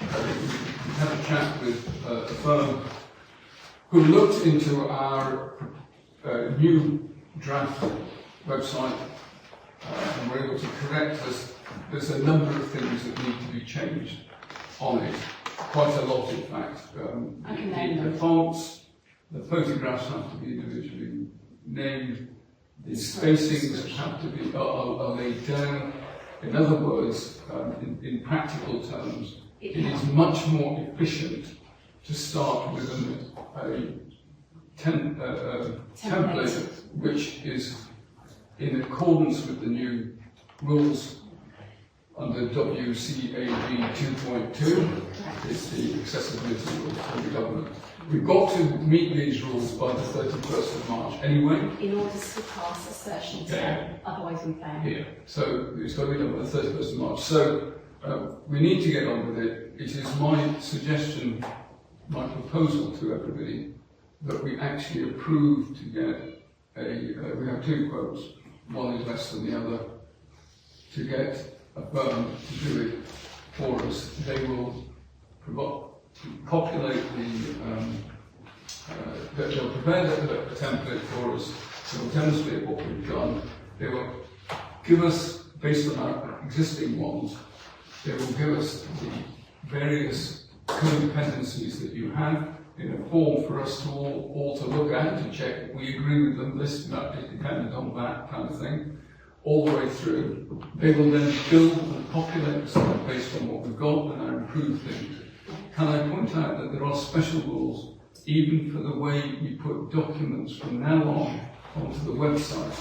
we had a chat with a firm who looked into our new draft website and were able to correct us. There's a number of things that need to be changed on it. Quite a lot, in fact. The fonts, the photographs have to be individually named, the spacings have to be are laid down. In other words, in practical terms, it is much more efficient to start with a template which is in accordance with the new rules under WCAG 2.2, is the accessibility rules for the government. We've got to meet these rules by the 31st of March anyway. In order to pass a certain term, otherwise we fail. Yeah, so it's got to be done by the 31st of March. So we need to get on with it. It is my suggestion, my proposal to everybody, that we actually approve to get we have 2 quotes. One is less than the other. to get a firm to do it for us. They will populate they'll prepare the template for us, they'll demonstrate what we've done, they will give us, based on our existing ones, they will give us the various codependencies that you have in a form for us to all to look at, to check that we agree with them, this that is dependent on that kind of thing, all the way through. They will then build and populate the site based on what we've got and our improved things. Can I point out that there are special rules even for the way we put documents from now on onto the website?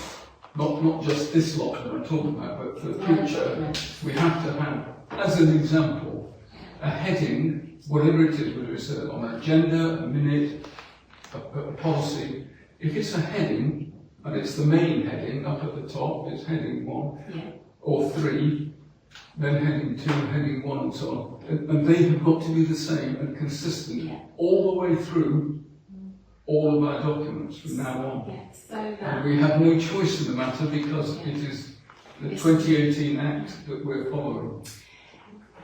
Not just this lot that I'm talking about, but for the future, we have to have, as an example, a heading, whatever it is, whether it's on an agenda, a minute, a policy. If it's a heading, and it's the main heading up at the top, it's heading 1 or 3, then heading 2, heading 1, and so on. And they have got to be the same and consistent all the way through all of our documents from now on. And we have no choice in the matter because it is the 2018 Act that we're following.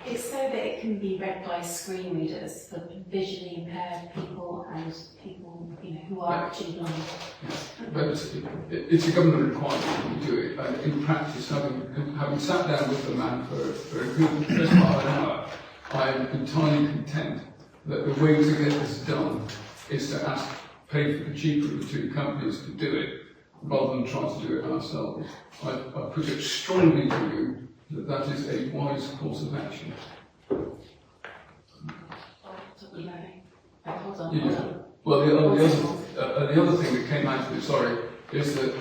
It's so that it can be read by screen readers for visually impaired people and people, who are actually blind. But it's a government requirement that we do it. And in practice, having sat down with the man for a good first part of an hour, I am entirely content that the way to get this done is to pay for the cheaper of the two companies to do it, rather than try to do it ourselves. I put it strongly to you that is a wise course of action. Hold on. Well, the other thing that came out of it, is that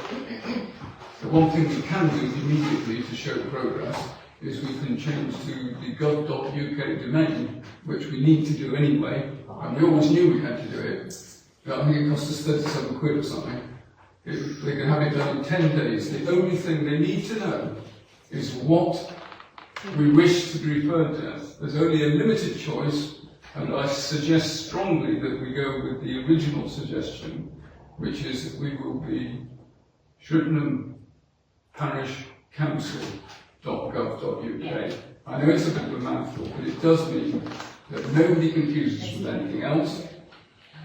the one thing we can do immediately to show progress is we can change to the gov.uk domain, which we need to do anyway, and we always knew we had to do it. I think it cost us 37 quid or something. They can have it done in 10 days. The only thing they need to know is what we wish to be referred to as. There's only a limited choice, and I suggest strongly that we go with the original suggestion, which is that we will be Shrivenham Parish Council.gov.uk. I know it's a bit of a mouthful, but it does mean that nobody confuses us with anything else,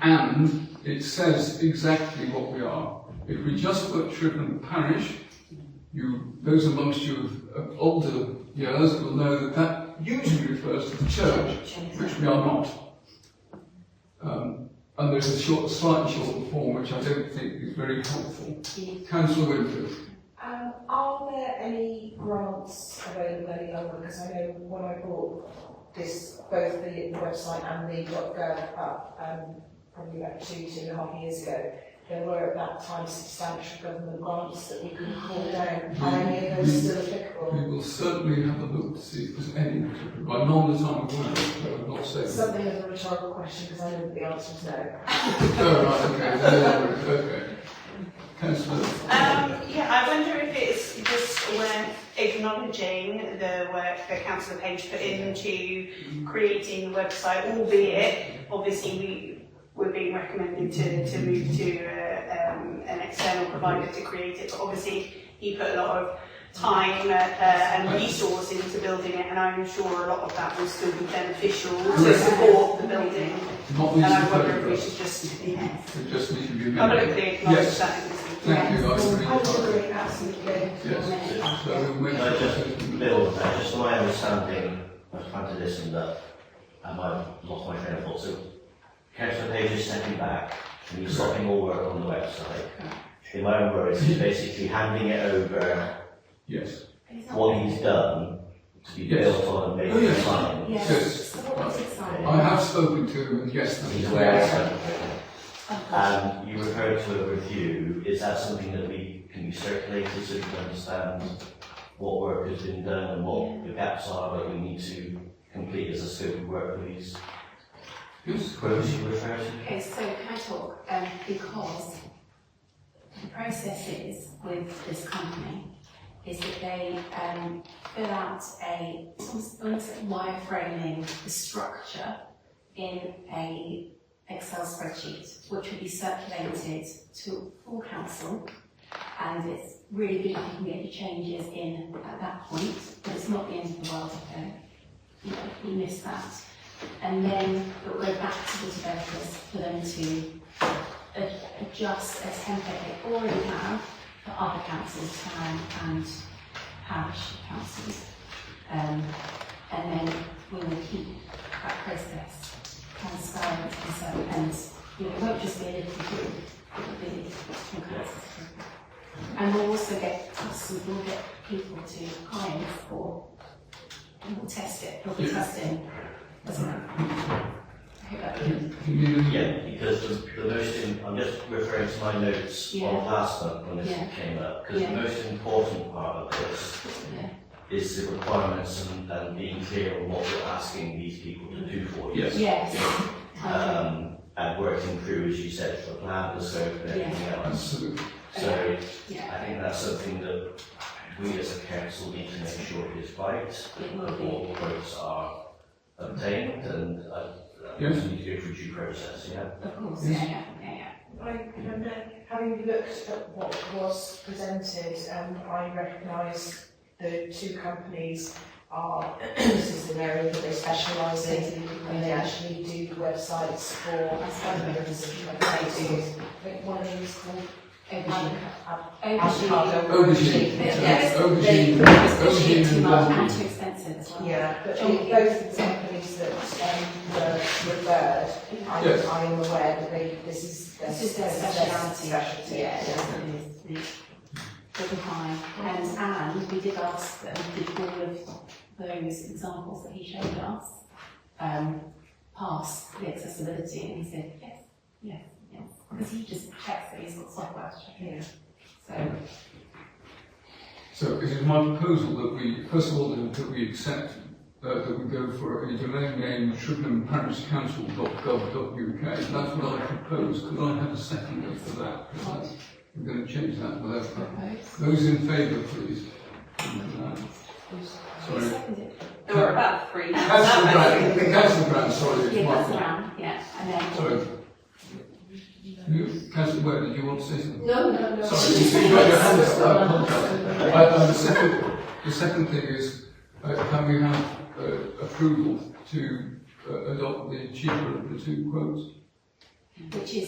and it says exactly what we are. If we just put Shrivenham Parish, those amongst you of older years will know that that usually refers to the church, which we are not. And there's a slightly shorter form, which I don't think is very helpful. Councillor Winfield. Are there any grants available any longer? Because I know when I brought both the website and the .gov up, probably about 2.5 years ago, there were at that time substantial government grants that we could call down. Are any of those still applicable? We will certainly have a look to see if there's any. By none that I'm aware of, so I'm not saying. Something of a rhetorical question, because I know that the answer is no. Oh, right, okay. Councillor. I wonder if it's just when acknowledging the work that Councillor Page put into creating the website, albeit obviously we're being recommended to move to an external provider to create it, but obviously he put a lot of time and resource into building it, and I'm sure a lot of that will still be beneficial to support the building. And I wonder if we should just publicly acknowledge that. Thank you. I would agree, absolutely. Yes. So Can I just build that? Just from my understanding, I was trying to listen, but I might have lost my train of thought. So, Councillor Page is stepping back and he's stopping all work on the website. In my own words, he's basically handing it over. Yes. What he's done to be built on and made the sign. Yes. I have spoken to him, and yes, he's aware of something. And you referred to a review. Is that something that can be circulated so we can understand what work has been done and what the gaps are that we need to complete as a scope of work, please? Whose quotes you refer to? Okay, so can I talk? Because the process is with this company is that they fill out wireframing the structure in a Excel spreadsheet, which will be circulated to full council, and it's really good if you can get your changes in at that point, but it's not the end of the world if you miss that. And then it will go back to the developers for them to adjust a template they already have for other councils, town and parish councils. And then we will keep that process transparent and it won't just be a little group, it will be a council. And we'll also get we'll get people to hire for, and we'll test it, we'll be testing, doesn't it? I hope that will. Yeah, because the most, I'm just referring to my notes of last month when this came up, because the most important part of this is the requirements and being clear on what you're asking these people to do for you. Yes. And working through, as you said, the plan, the scope, and everything else. So I think that's something that we as a council need to make sure is right before the quotes are obtained, and we need to go through due process. Of course. Having looked at what was presented, I recognise the two companies are, this is an area that they specialise in, and they actually do websites for members. I think one of them is called and too expensive as well. Yeah, but both of the companies that were referred, I am aware that this is their speciality. Yeah, it is. And we did ask them, did all of those examples that he showed us pass the accessibility, and he said yes, because he just checks that he's got software to check it. So it is my proposal that we, first of all, that we accept that we go for a domain name shrivenhamparishcouncil.gov.uk. That's what I propose. Could I have a second for that? I'm going to change that without that. Those in favour, please. Sorry. There were about 3. Councillor Brown, sorry. Yeah, Councillor Brown, and then... Sorry. Councillor Ware, did you want to say something? No. Sorry, you got your hand up. The second thing is, can we have approval to adopt the cheaper of the two quotes? Which is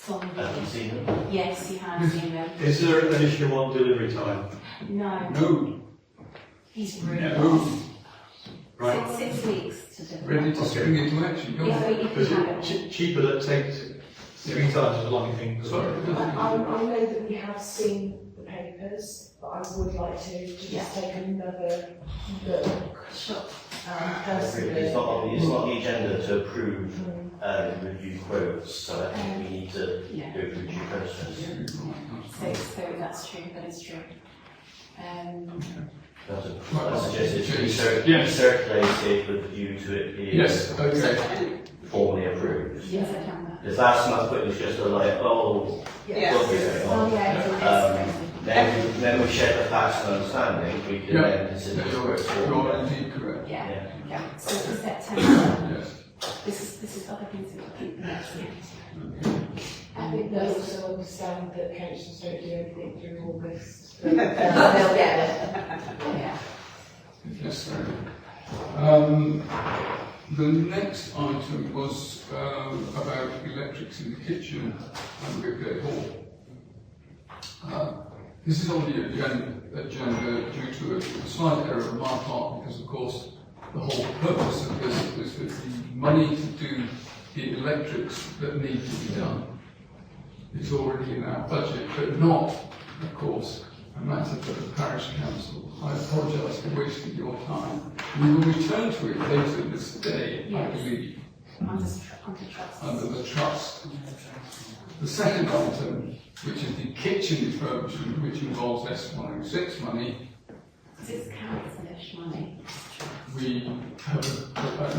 Have you seen them? Yes, he has seen them. Is there an issue on delivery time? No. He's really No. Right. 6 weeks to do. Ready to spring into action, go on. Because it's cheaper that takes 3 times as long, I think. Sorry. I know that we have seen the papers, but I would like to just take another look. Sure. Personally. It's not on the agenda to approve review quotes, so I think we need to go through due process. So that's true, that is true. I suggest it should be circulated with a view to it being formally approved. Yes, I can. Because last month it was just a like, what was going on? Then we shared the facts and understanding, we can then consider the quotes formally. Correct. Yeah. So for September, this is other things that we'll keep next week. I think they also understand that councils don't do anything through August. They'll get it. Yes, sir. The next item was about electrics in the kitchen and Whitgate Hall. This is on the agenda due to a slight error on my part, because of course the whole purpose of this is that the money to do the electrics that need to be done is already in our budget, but not, of course, a matter for the parish council. I apologise for wasting your time. We will return to it later this day, I believe, under the trust. The second item, which is the kitchen refurbishment, which involves S106 money. It's council-ish money. We have,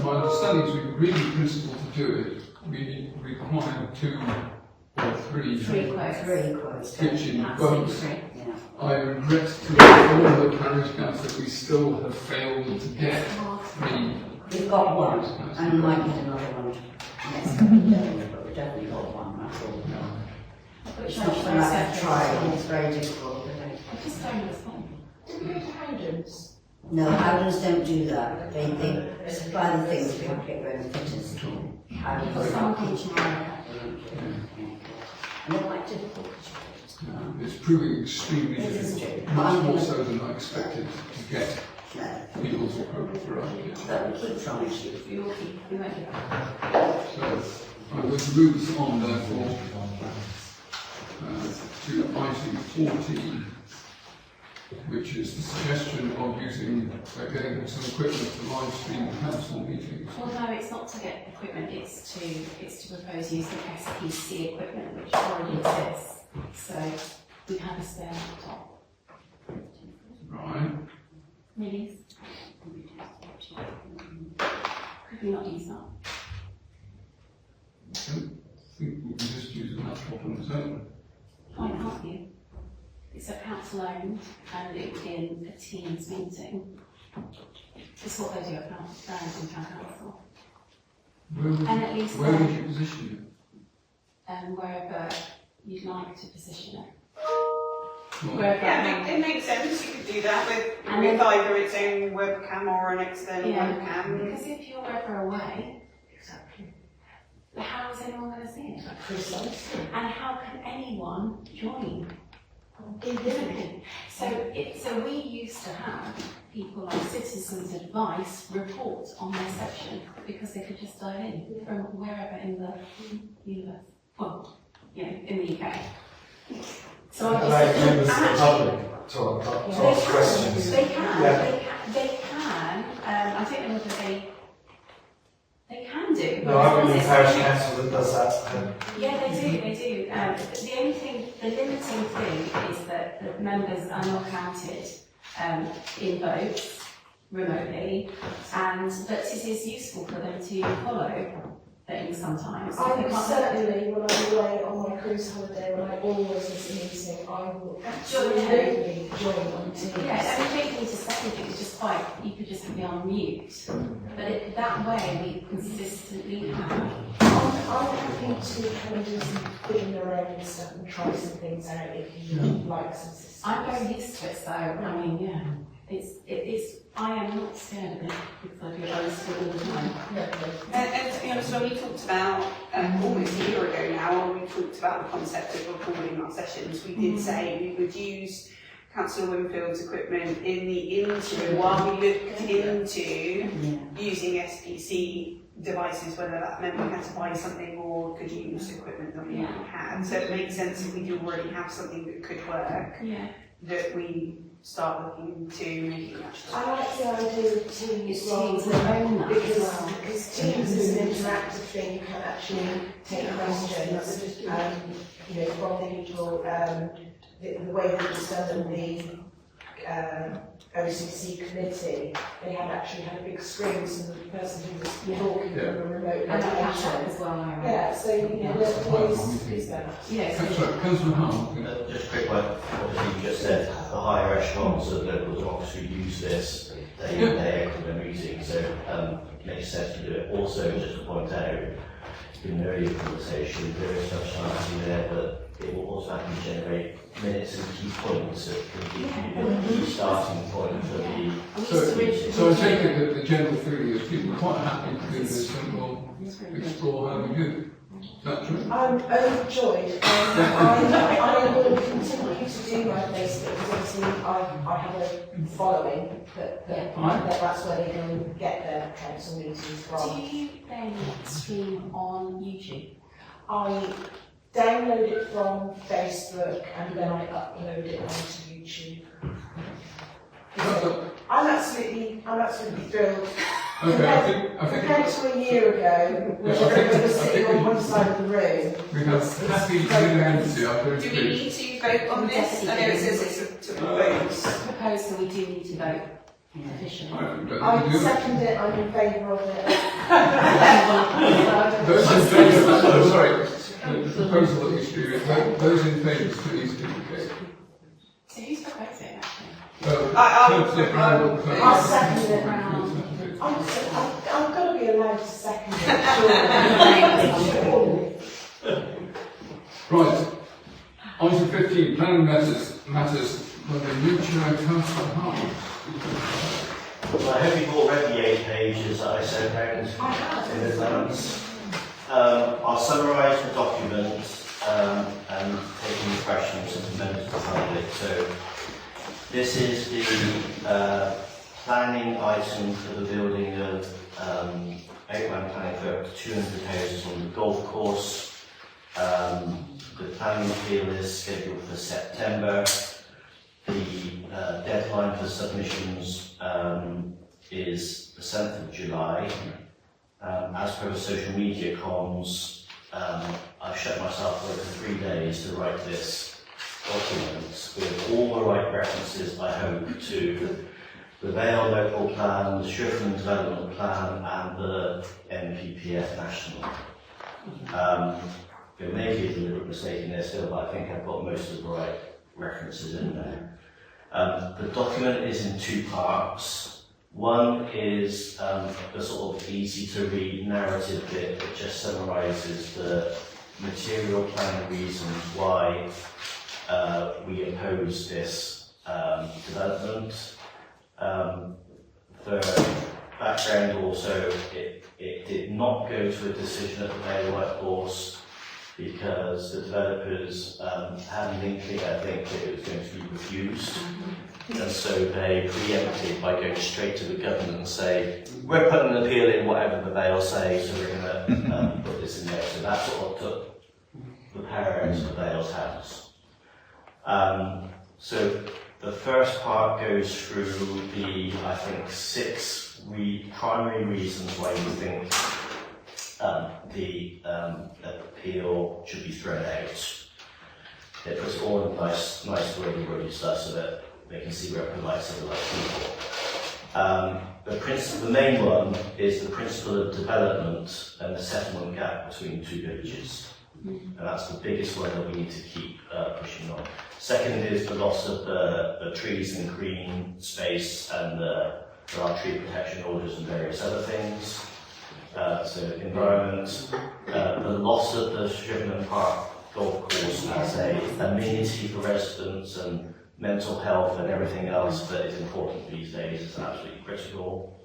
my understanding is we've agreed in principle to do it. We require 2 or 3 quotes. Kitchen quotes. I regret to inform the parish council that we still have failed to get 3. We've got one, and we might get another one next couple of days, but we've definitely got one, that's all. It's not a matter of trying, it's very difficult, isn't it? just don't respond. Did we go to Howdens? No, Howdens don't do that. They supply the things we have to get rid of fitters. And they're quite difficult. It's proving extremely difficult, much more so than I expected to get people's approval for architecture. But we keep trying. So I'm going to move us on therefore to item 14, which is the suggestion of using, getting some equipment to live stream council meetings. Well, no, it's not to get equipment, it's to propose using SPC equipment, which already exists. So we have a spare laptop. Right. Really? Could we not use that? I don't think we can just use a laptop on its own. Why can't you? It's a council owned and it would be in a Teams meeting. It's what they do at Farringdon Town Council. And at least where would you position wherever you'd like to position it. Yeah, it makes sense. You could do that with either its own webcam or an external webcam. Because if you're ever away, how is anyone going to see it? Precisely. And how can anyone join? So we used to have people like Citizens Advice report on their section because they could just dial in from wherever in the universe. Well, in the UK. So I allow members of the public to ask questions. They can. Yeah. They can. I don't know whether they can do. No, I'm in the parish council that does that. Yeah, they do. The only thing, the limiting thing is that the members are not counted in votes remotely, but it is useful for them to follow things sometimes. I will certainly, when I'm away on my cruise holiday, when I always miss a meeting, I will absolutely join on Teams. Yeah, I mean, you don't need to say anything, it's just quite, you could just be on mute. But that way we consistently have. I'm happy to kind of do some putting your own stuff and try some things out if you like some systems. I'm very used to it, so I mean, yeah. I am not scared of it because I feel close to it all the time. And to be honest, when we talked about, almost a year ago now, when we talked about the concept of recording our sessions, we did say we would use Councillor Winfield's equipment in the interim while we looked into using SPC devices, whether that meant we had to buy something or could use equipment that we already had. So it makes sense if we do already have something that could work, that we start looking to making that. I like the idea of Teams because Teams is an interactive thing. You can actually take questions, from the usual, the way that it's done in the OCC committee. They had actually had a big screen, so the person who was talking from a remote location as well. Yeah, so there is that. Councillor Hull. Just a quick one. Obviously, you just said the higher echelons of local democracy use this. They equipment meeting, so it makes sense to do it. Also, just to point out, in the earlier conversation, there is functionality there that it will automatically generate minutes and key points that can be the starting point for the. So I take it that the general feeling is people are quite happy to do this and will explore how we do. Is that true? I'm overjoyed. I will continue to do my Facebook because obviously I have a following that's where they can get their council meetings from. Do you then stream on YouTube? I download it from Facebook and then I upload it onto YouTube. I'm absolutely thrilled. Okay, I think compared to a year ago, when everybody was sitting on one side of the room. We have happy unanimity. Do we need to vote on this? I know it says it's to propose. Propose, so we do need to vote officially. I second it, I'm in favour of it. Those in favour, sorry, the proposal that you stream, those in favour please indicate. So who's proposing actually? I'll second it. I've got to be allowed to second it. Right. Item 15, planning matters Well, the new chair, Councillor Hart. Well, I hope you've all read the 8 pages that I sent out in advance. I'll summarise the document and take any questions from the members of the public. So, this is the planning item for the building of outline planning for 200 houses on the golf course. The planning appeal is scheduled for September. The deadline for submissions is the 7th of July. As per the social media comms, I've shut myself away for 3 days to write this document with all the right references, I hope, to the Vale Local Plan, the Shrivenham Development Plan and the NPPF National. There may be a deliberate mistake in there still, but I think I've got most of the right references in there. The document is in 2 parts. One is the sort of easy to read narrative bit that just summarises the material plan reasons why we oppose this development. For background also, it did not go to a decision at the Vale White Horse because the developers had an inkling, I think, that it was going to be refused. And so they preempted by going straight to the government and say, we're putting an appeal in whatever the Vale say, so we're going to put this in there. So that's what took the power out of the Vale's hands. So the first part goes through the, I think, 6 primary reasons why we think the appeal should be thrown out. It puts it all in nice wordy stuff so that they can see where it polite civilized people. The main one is the principle of development and the settlement gap between 2 villages. And that's the biggest one that we need to keep pushing on. Second is the loss of the trees and green space, and there are tree protection orders and various other things. So environment, the loss of the Shrivenham Park golf course as a amenity for residents and mental health and everything else that is important these days is absolutely critical.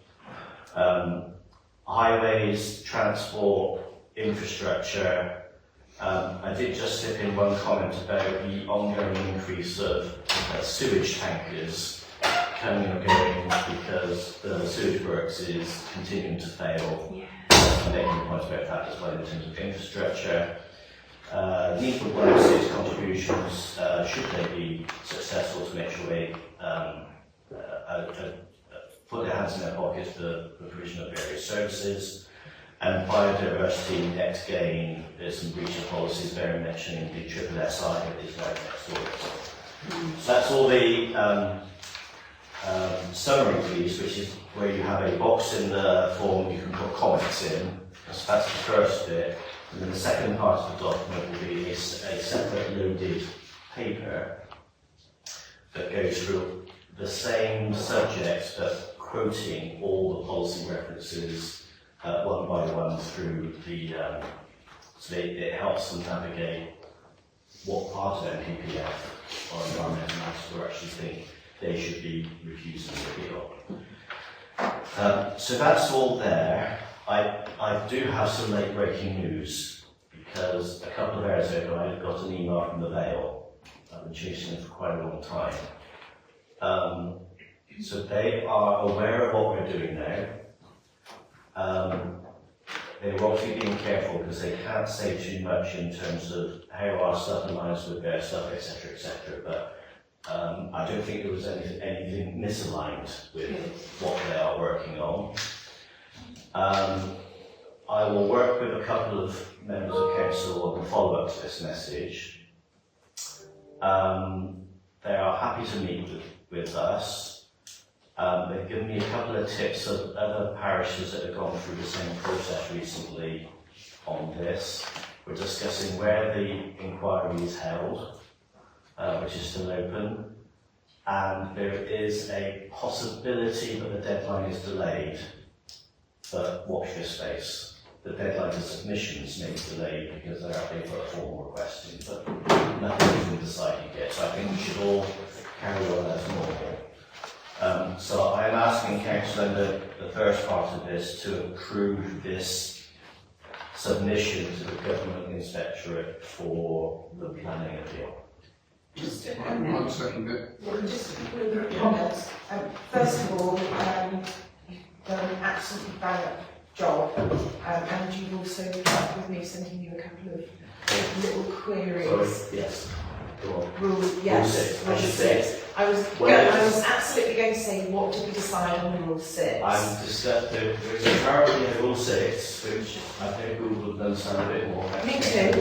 Highways, transport, infrastructure. I did just slip in one comment about the ongoing increase of sewage tankers coming and going because the sewage works is continuing to fail. Yeah. Making points about that as well in terms of infrastructure. Need for one state's contributions, should they be successful, to make sure they put their hands in their pockets for the provision of various services. And biodiversity, next gain, there's some breach of policies there mentioning the SSSI that is right next door. So that's all the summary piece, which is where you have a box in the form you can put comments in. So that's the first bit. And then the second part of the document will be a separate loaded paper that goes through the same subject but quoting all the policy references one by one through the, so it helps them navigate what part of NPPF or environmental matters we actually think they should be refusing the appeal. So that's all there. I do have some late breaking news because a couple of hours ago I got an email from the Vale. I've been chasing them for quite a long time. So they are aware of what we're doing now. They're obviously being careful because they can't say too much in terms of how our stuff aligns with their stuff, etc., etc. But I don't think there was anything misaligned with what they are working on. I will work with a couple of members of council on the follow-up to this message. They are happy to meet with us. They've given me a couple of tips of other parishes that have gone through the same process recently on this. We're discussing where the inquiry is held, which is still open, and there is a possibility that the deadline is delayed, but watch this space. The deadline for submissions may be delayed because they're put a formal request in, but nothing has been decided yet. So I think we should all carry on as normal. So I am asking council under the first part of this to approve this submission to the Government Inspectorate for the planning appeal. Just I'll second it. just a little bit of comments. First of all, you've done an absolutely bang-up job, and you've also helped with me sending you a couple of little queries. Sorry, yes. Go on. Rule, yes. Rule 6. I should say. I was absolutely going to say, what did we decide on Rule 6? There's a clarity in Rule 6, which I think Google would understand a bit more. Me too.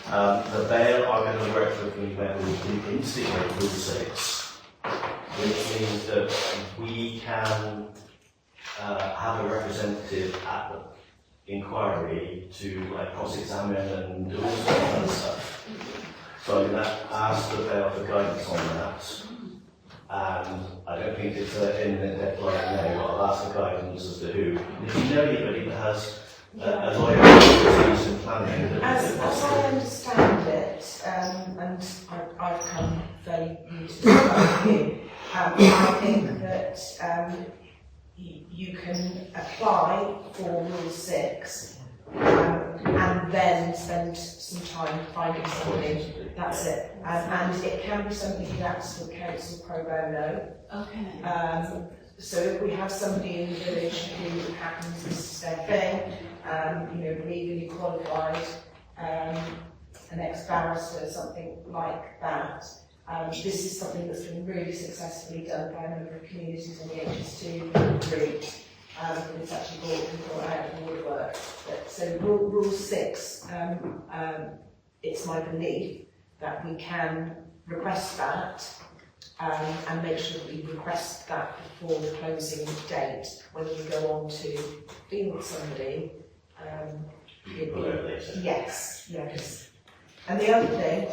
The Bail are going to work with me when we instigate Rule 6, which means that we can have a representative at the inquiry to cross-examine and do all sorts of other stuff. So I'm going to ask the Bail for guidance on that. And I don't think it's in the deadline now, but I'll ask for guidance as to who. If you know anybody that has a lawyer expertise in planning, as I understand it, and I've come very new to this you, I think that you can apply for Rule 6 and then spend some time finding somebody. That's it. And it can be something that's for council pro bono. Okay. So if we have somebody in the village who happens, this is their thing, legally qualified, an ex-barrister, something like that. This is something that's been really successfully done by a number of communities on the HS2 route. It's actually brought out of the woodwork. So Rule 6, it's my belief that we can request that and make sure that we request that before the closing date. When we go on to deal with somebody, yes. And the other thing,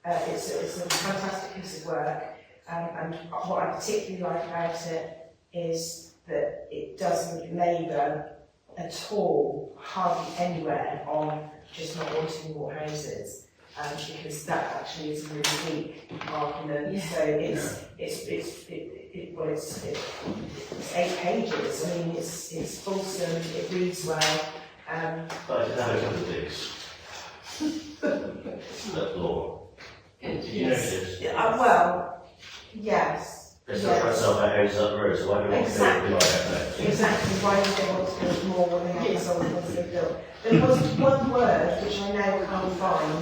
it's a fantastic piece of work, and what I particularly like about it is that it doesn't labour at all, hardly anywhere, on just not wanting more houses, because that actually is a really weak argument. Yeah. So it's 8 pages. I mean, it's fulsome, it reads well. But I did have a couple of digs. That law. You notice? Well, yes. It's not trying to sell their houses up the road, so why do we want to do it? Exactly. Why do they want to build more when they haven't sold the ones they've built? There was one word which I now can't find,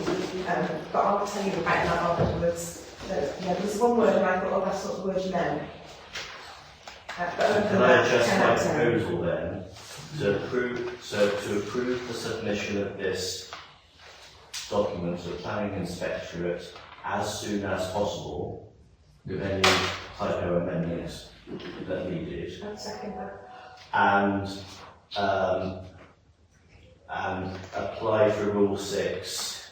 but I'll tell you about that afterwards. There was one word and I thought, oh, that's not the word you meant. Can I adjust my proposal then to approve the submission of this document to the Planning Inspectorate as soon as possible, with any typo amendments that needed. I'd second that. And apply for Rule 6.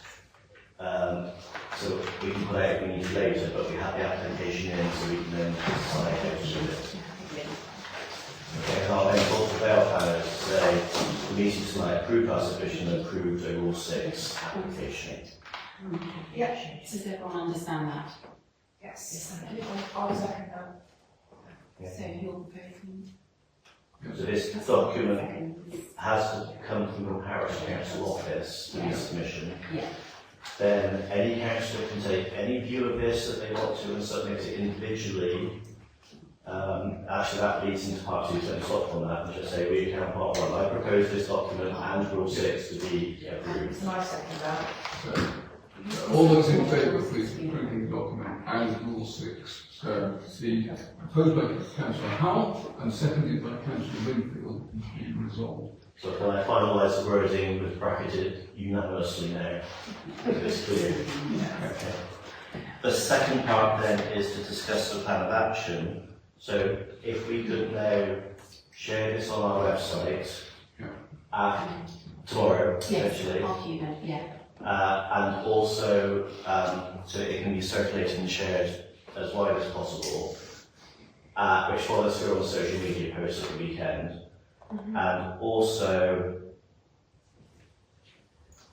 So we can put out if we need to later, but we have the application in so we can then decide how to do it. Okay, and I'll then talk to Bail planners to say the meeting tonight approved our submission and approved a Rule 6 application. Yeah. Does everyone understand that? Yes. I'll second that. Yeah. So you're voting? So this document has to come from the Parish Council office to be submission. Yeah. Then any councillor can take any view of this that they want to and submit it individually. Actually, that leads into part 2, so I'll stop on that and just say we account part 1. I propose this document and Rule 6 to be approved. And I second that. So, all those in favour, please, of approving the document and Rule 6. So, the proposed by Councillor Howell and seconded by Councillor Winfield is being resolved. So can I finalise the wording with bracketed unanimously now? It's clear. Okay. The second part then is to discuss the plan of action. So if we could now share this on our website tomorrow, essentially. And also so it can be circulated and shared as wide as possible, which follows through on social media posts at the weekend. And also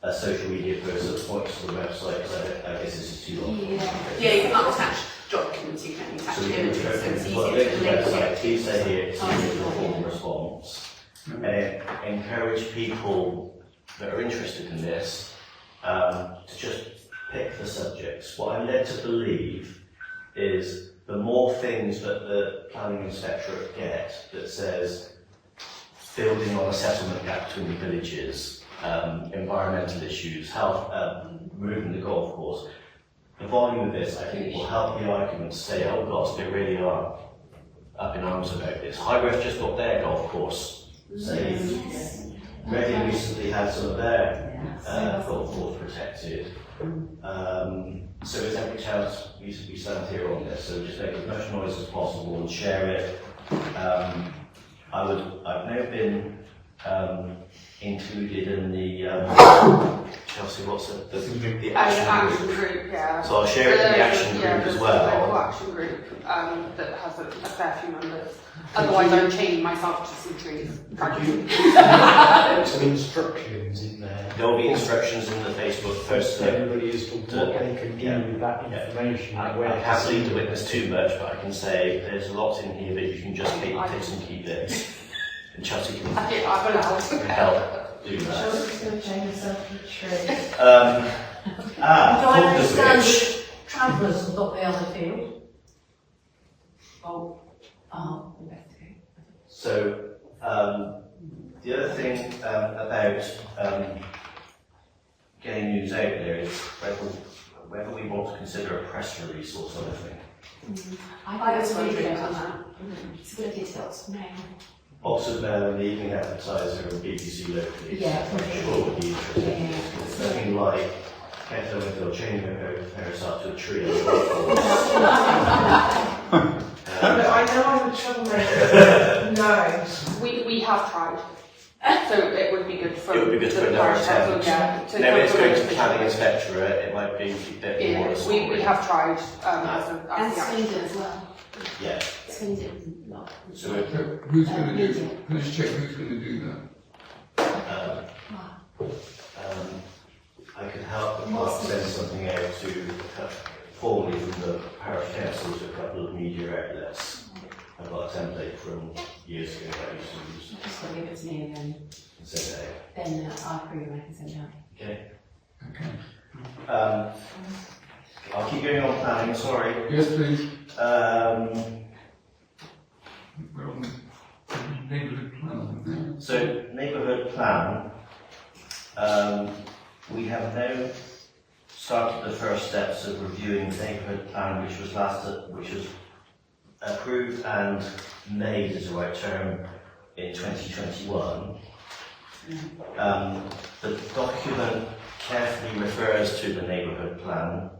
a social media person that points to the website, because I guess this is too long. Yeah, you can't attach documents, you can attach So we can images, go so it's to easier the to link website, it. please say here, it's easier to form a response. Encourage people that are interested in this to just pick the subjects. What I'm led to believe is the more things that the planning inspectorate get that says building on a settlement gap between the villages, environmental issues, health, moving the golf course, the volume of this I think will help the argument say, oh gosh, they really are up in arms about this. Highworth just got their golf course saved. Reading recently had some of their golf course protected. So it's every chance we stand here on this, so just make as much noise as possible and share it. I've now been included in the Chelsea, what's the action group? Yeah. So I'll share it in the action group as well. The local action group that has a fair few members. Otherwise, I'm chaining myself to some trees. Put some instructions in there. There will be instructions in the Facebook post. Everybody as to what they can do with that information. I can't leave the witness too much, but I can say there's a lot in here that you can just take and keep this. And Chelsea can I'm allowed. help do that. Chelsea's going to chain herself to a tree. Do I understand Bridge. that travellers have got the other field? Investigate. So the other thing about getting news out there is whether we want to consider a press release or something. I was wondering on that. Civility to Oxford Mail. Oxford Mail and the Evening Advertiser and BBC locally. Yeah, I'm sure would be interesting. Yeah. It's nothing like Kethel and they'll chain Paris up to a tree and I know I'm a troublemaker. No. We have tried. So it would be good for it would be good the for another parish council, attempt. yeah. Now it's going to planning inspectorate, it might be a bit more of a story. We have tried as And the action. Swindon as well. Yeah. Swindon, not. So who's going to do, can I just check who's going to do that? I could help the clerk send something out to formally from the parish council to a couple of media outlets. I've got a template from years ago that I used to use. Just got to give it to me and then, Send it out. then I'll approve and I can send it out. Okay. Okay. I'll keep going on planning, sorry. Yes, please. We're on the neighbourhood plan. So, neighbourhood plan, we have now started the first steps of reviewing the neighbourhood plan, which was approved and made, is the right term, in 2021. The document carefully refers to the neighbourhood plan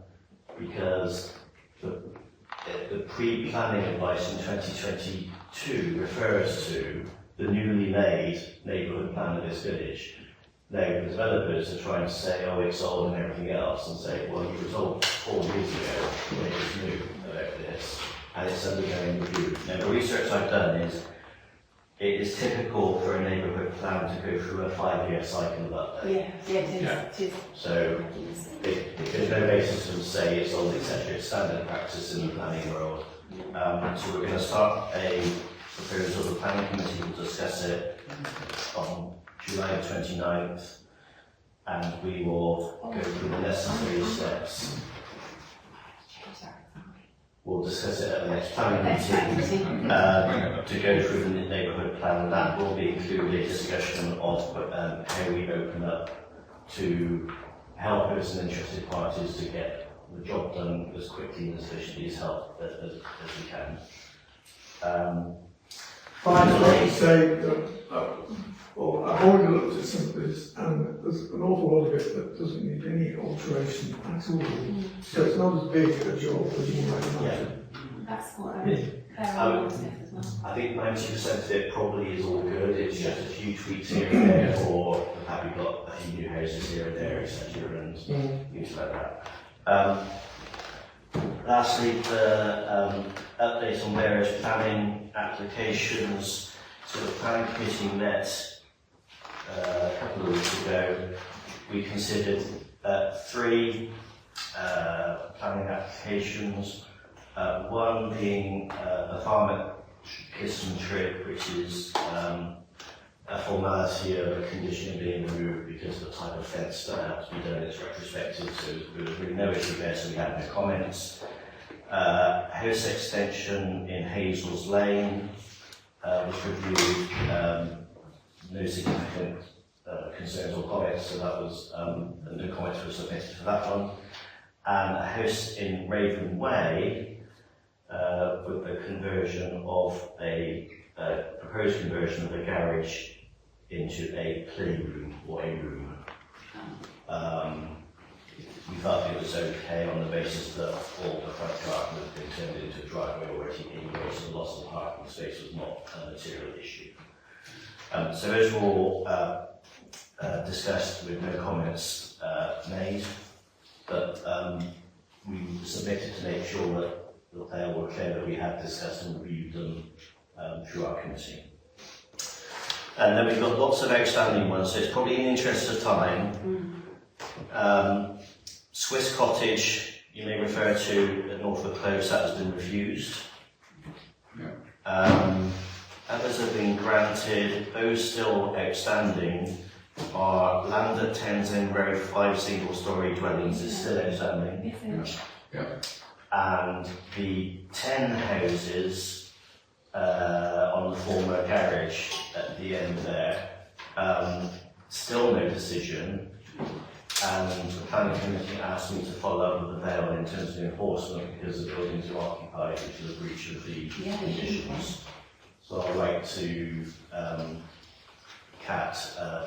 because the pre-planning advice in 2022 refers to the newly made neighbourhood plan of this village. Now, the developers are trying to say, oh, it's old and everything else, and say, well, you were told 4 years ago when it was new about this, and it's undergoing review. Now, the research I've done is, it is typical for a neighbourhood plan to go through a 5-year cycle of update. Yeah, it is. So, there's no basis to say it's old, etc. It's standard practice in the planning world. So we're going to start a proposal. The planning committee will discuss it on July 29th, and we will go through the necessary steps. We'll discuss it at the next planning meeting to go through the neighbourhood plan, and that will be included a discussion of how we open up to helpers and interested parties to get the job done as quickly and as efficiently as we can. Finally, say that, well, I've already looked at some of this, and there's an awful lot of it that doesn't need any alteration at all. So it's not as big a job as you might imagine. That's what I I think 90% of it probably is all good. It's just a few tweaks here and there, or the fact we've got a few new houses here and there, etc., and things like that. Lastly, the update on various planning applications. So the planning committee met a couple of weeks ago we considered 3 planning applications, one being a farm at Kisson Trip, which is a formality of a condition being removed because the type of fence that had to be done is retrospective, so there was really no issue there, so we had no comments. House extension in Hazel's Lane was reviewed, no significant concerns or comments, so that was, no comments were submitted for that one. And a house in Raven Way with the conversion of a proposed conversion of a garage into a playroom or a room. We felt it was okay on the basis that all the front garden had been turned into a driveway already anyway, so the loss of parking space was not a material issue. So those were all discussed with no comments made, but we submitted to make sure that they were clear that we had discussed and reviewed them through our committee. And then we've got lots of outstanding ones, so it's probably in the interest of time. Swiss Cottage, you may refer to at Norfolk Close, that has been refused. Others have been granted. Those still outstanding are land at Townsend Road, 5 single-storey dwellings is still outstanding. And the 10 houses on the former garage at the end there, still no decision. And the planning committee asked me to follow up with the Vale in terms of enforcement because the buildings are occupied, which is a breach of the conditions. So I'll write to CAT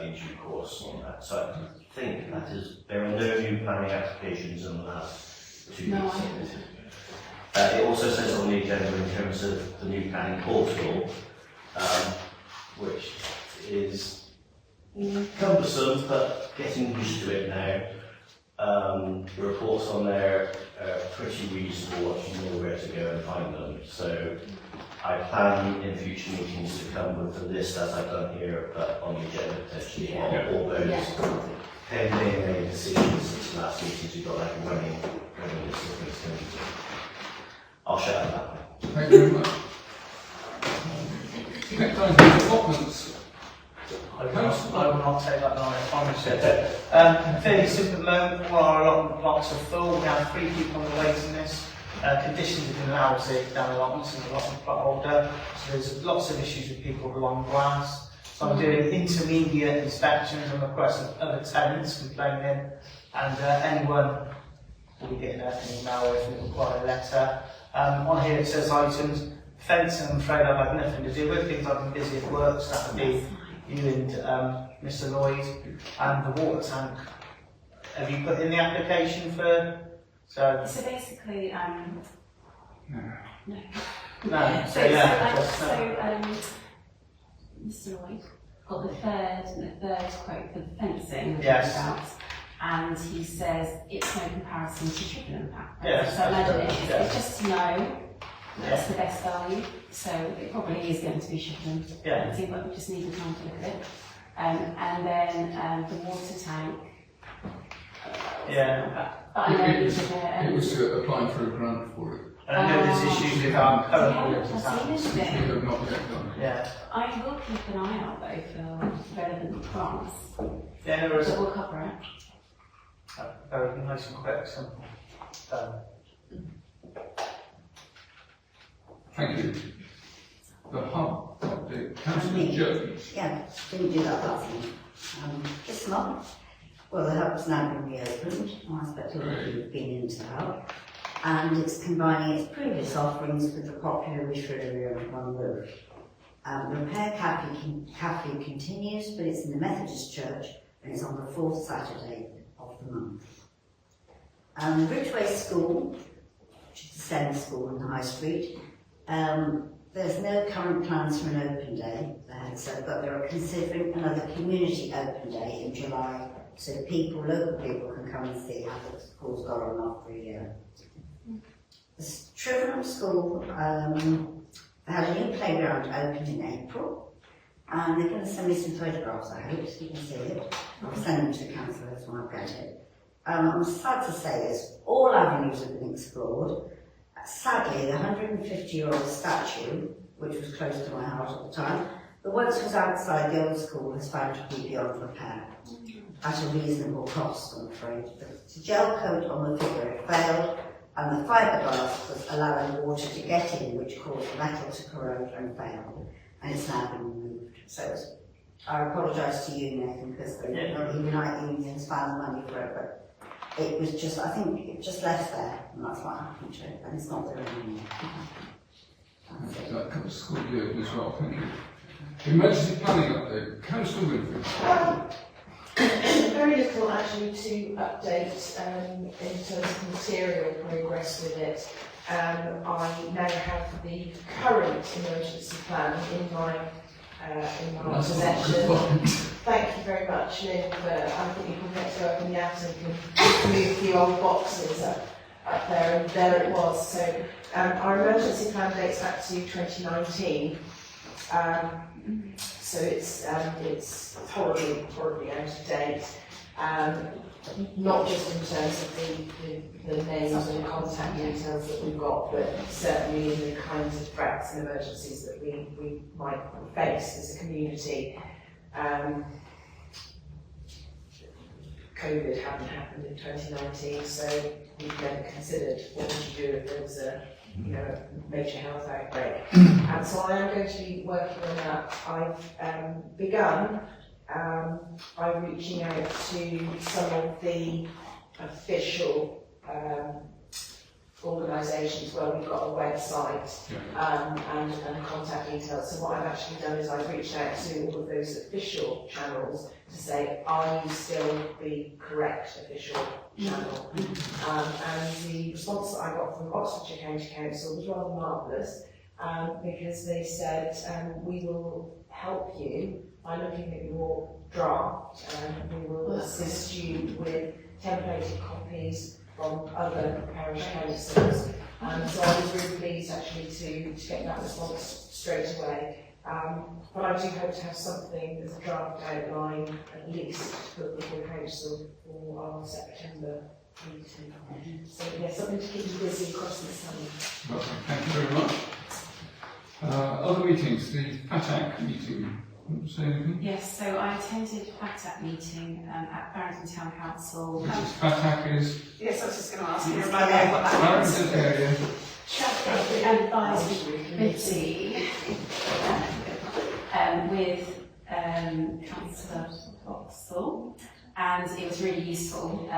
in due course on that. So I think that is, there are no new planning applications in the last 2 weeks. It also says on the agenda in terms of the new planning portal, which is cumbersome, but getting used to it now. The reports on there are pretty reasonable once you know where to go and find them. So I plan in future meetings to come with a list, as I've done here, but on the agenda potentially, of all those pending any decisions since the last meetings. We've got like a running list of things to do. I'll shut up that way. Thank you very much. Next item is allotments. I will not take that long, I promise you. Fairly simple moment, all our allotment blocks are full. We have 3 people on the waiting list. Conditions have been allowed to take down allotments in the allotment plot holder. So there's lots of issues with people along grass. So I'm doing intermediate inspections and requests of other tenants complaining. And anyone will be getting an email if we require a letter. On here it says items. Fencing, I'm afraid I've had nothing to do with because I've been busy at work, so that would be you and Mr. Lloyd. And the water tank. Have you put in the application for? So basically, no. So Mr. Lloyd got the third quote for the fencing. Yes. And he says it's no comparison to Shrivenham. Yes, so I imagine it's just to know that's the best value. So it probably is going to be Shrivenham. Yeah. It seems like we just need the time to look at it. And then the water tank. But I know it was applying for a grant for it. And I know there's issues with our current water tanks. Which we have not yet done. Yeah. I will keep an eye out though for relevant grants. Yeah, no worries. So we'll cover it. Very nice and quick, simple. Thank you. The hub, Councillor Jones. Yeah, didn't do that last week. This month, well, the hub's now been reopened. I expect a lot of you have been into the hub. And it's combining its previous offerings with the popular wish area of one roof. Repair Cafe continues, but it's in the Methodist Church and it's on the 4th Saturday of the month. Ridgeway School, which is the SEND school in High Street, there's no current plans for an open day, but they are considering another community open day in July, so local people can come and see how the school's got on after a year. The Shrivenham School had a new playground open in April, And they're going to send me some photographs, I hope, so you can see it. I'll send them to the councillors when I get it. I'm sad to say this, all avenues have been explored. Sadly, the 150-year-old statue, which was close to my house at the time, the works was outside the old school, was found to be beyond repair, at a reasonable cost, I'm afraid. The gel coat on the figure had failed, and the fiberglass was allowing water to get in, which caused metal to corrode and fail, and it's now been removed. So I apologise to you, Nathan, because the Unite Unions found the money for it, but it was just, I think it just left there, and that's what happened to it, and it's not there anymore. That covers school year as well, thank you. Emergency planning update, Councillor Lyn Frape. Very little actually to update in terms of material progress with it. I now have the current emergency plan in my possession. Thank you very much, Lynn, for I think you can get to open the attic and move the old boxes up there, and there it was. So our emergency plan dates back to 2019. So it's horribly out of date. Not just in terms of the names and contact details that we've got, but certainly in the kinds of threats and emergencies that we might face as a community. COVID hadn't happened in 2019, so we've never considered what would you do if there was a major health outbreak. And so I am going to be working on that. I've begun by reaching out to some of the official organisations where we've got a website and contact details. So what I've actually done is I've reached out to all of those official channels to say, are you still the correct official channel? And the response that I got from Oxfordshire County Council was rather marvellous, because they said, we will help you by looking at your draft, and we will assist you with templated copies from other parish councils. So I was really pleased actually to get that response straight away. But I do hope to have something as a draft outline at least to put before council for our September meeting. So yeah, something to keep you busy across the summer. Well, thank you very much. Other meetings, the FATAC meeting. Want to say anything? Yes, so I attended FATAC meeting at Barrington Town Council. Which is FATAC is? Yes, I was just going to ask you about what that is. Barrington area. Traffic Advisory Committee with Councillor Vauxhall, and it was really useful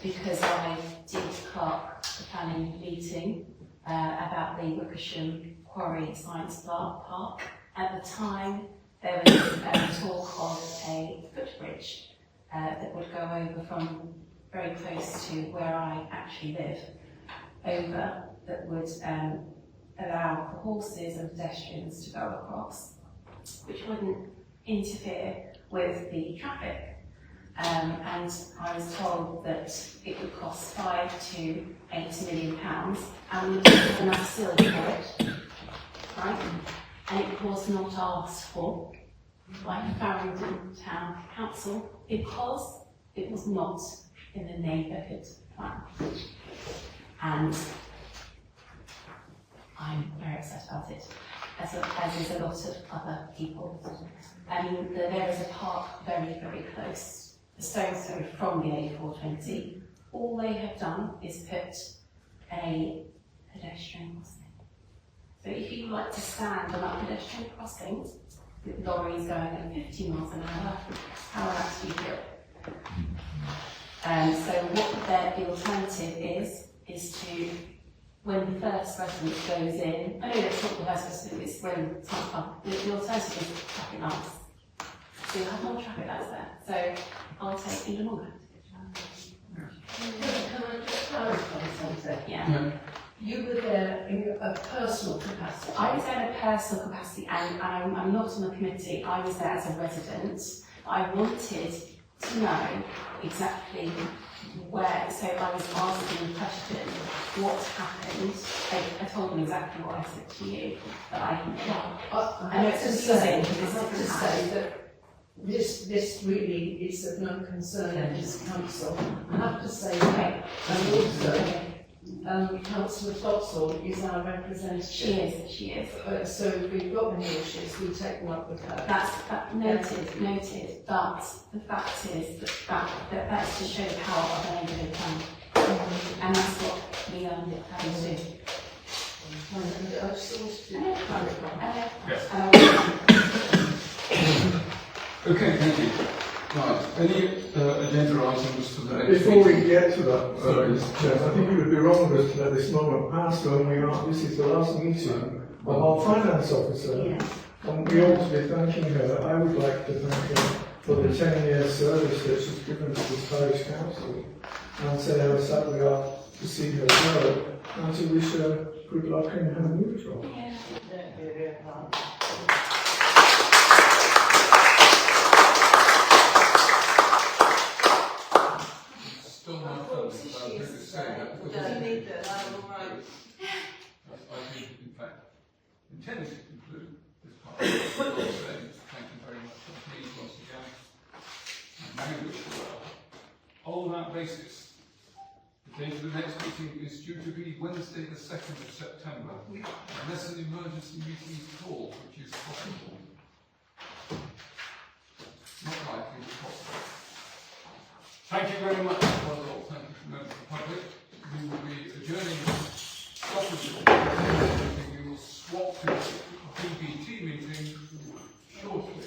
because I did Clerk the planning meeting about the Wickersham Quarry Science Park. At the time, there was talk of a footbridge that would go over from very close to where I actually live, over, that would allow for horses and pedestrians to go across, which wouldn't interfere with the traffic. And I was told that it would cost £5 to £8 million, and we didn't have enough sill for it, right? And it was not asked for by Barrington Town Council because it was not in the neighbourhood plan. And I'm very upset about it, as is a lot of other people. There is a park very, very close, a stone's throw from the A420. All they have done is put a pedestrian crossing. So if you like to stand on that pedestrian crossing with lorries going at 50 miles an hour, how relaxed do you feel? So what the alternative is to, when the first resident goes in, I know that's not the first resident, it's when it's not fun. The alternative is traffic lights. So you'll have more traffic lights there. So I'll take even longer. Can I just clarify something? Yeah. You were there in a personal capacity. I was there in a personal capacity, and I'm not on the committee. I was there as a resident. I wanted to know exactly where, so I was asking the question, what happened? I told them exactly what I said to you, but I know it's confusing because I have to it's say that this really is of no concern to this council. I have to say that, and also, Councillor Foxall is our representative. She is. So if we've got any issues, we take them up with her. Noted, but the fact is that's to show the power of an AGAR plan. And that's what we have to do. I just wanted to clarify. Okay, thank you. Right, any agenda items for the next Before we meeting? get to that, Mr. Chair, I think it would be wrong of us to let this moment pass when we are, this is the last meeting of our finance officer. And we ought to be thanking her. I would like to thank her for the 10 years service that she's given to this parish council and say how sad we are to see her go and to wish her good luck in her new job. Still not done, but I'm going to say that because I think, in fact, intended to conclude this part. Thank you very much indeed once again. And may wish you well. On that basis, the date of the next meeting is due to be Wednesday the 2nd of September, unless an emergency meeting is called, which is possible. Not likely, but possible. Thank you very much, Boswell. Thank you, members of the public. We will be adjourning properly. We will swap to the BBT meeting shortly.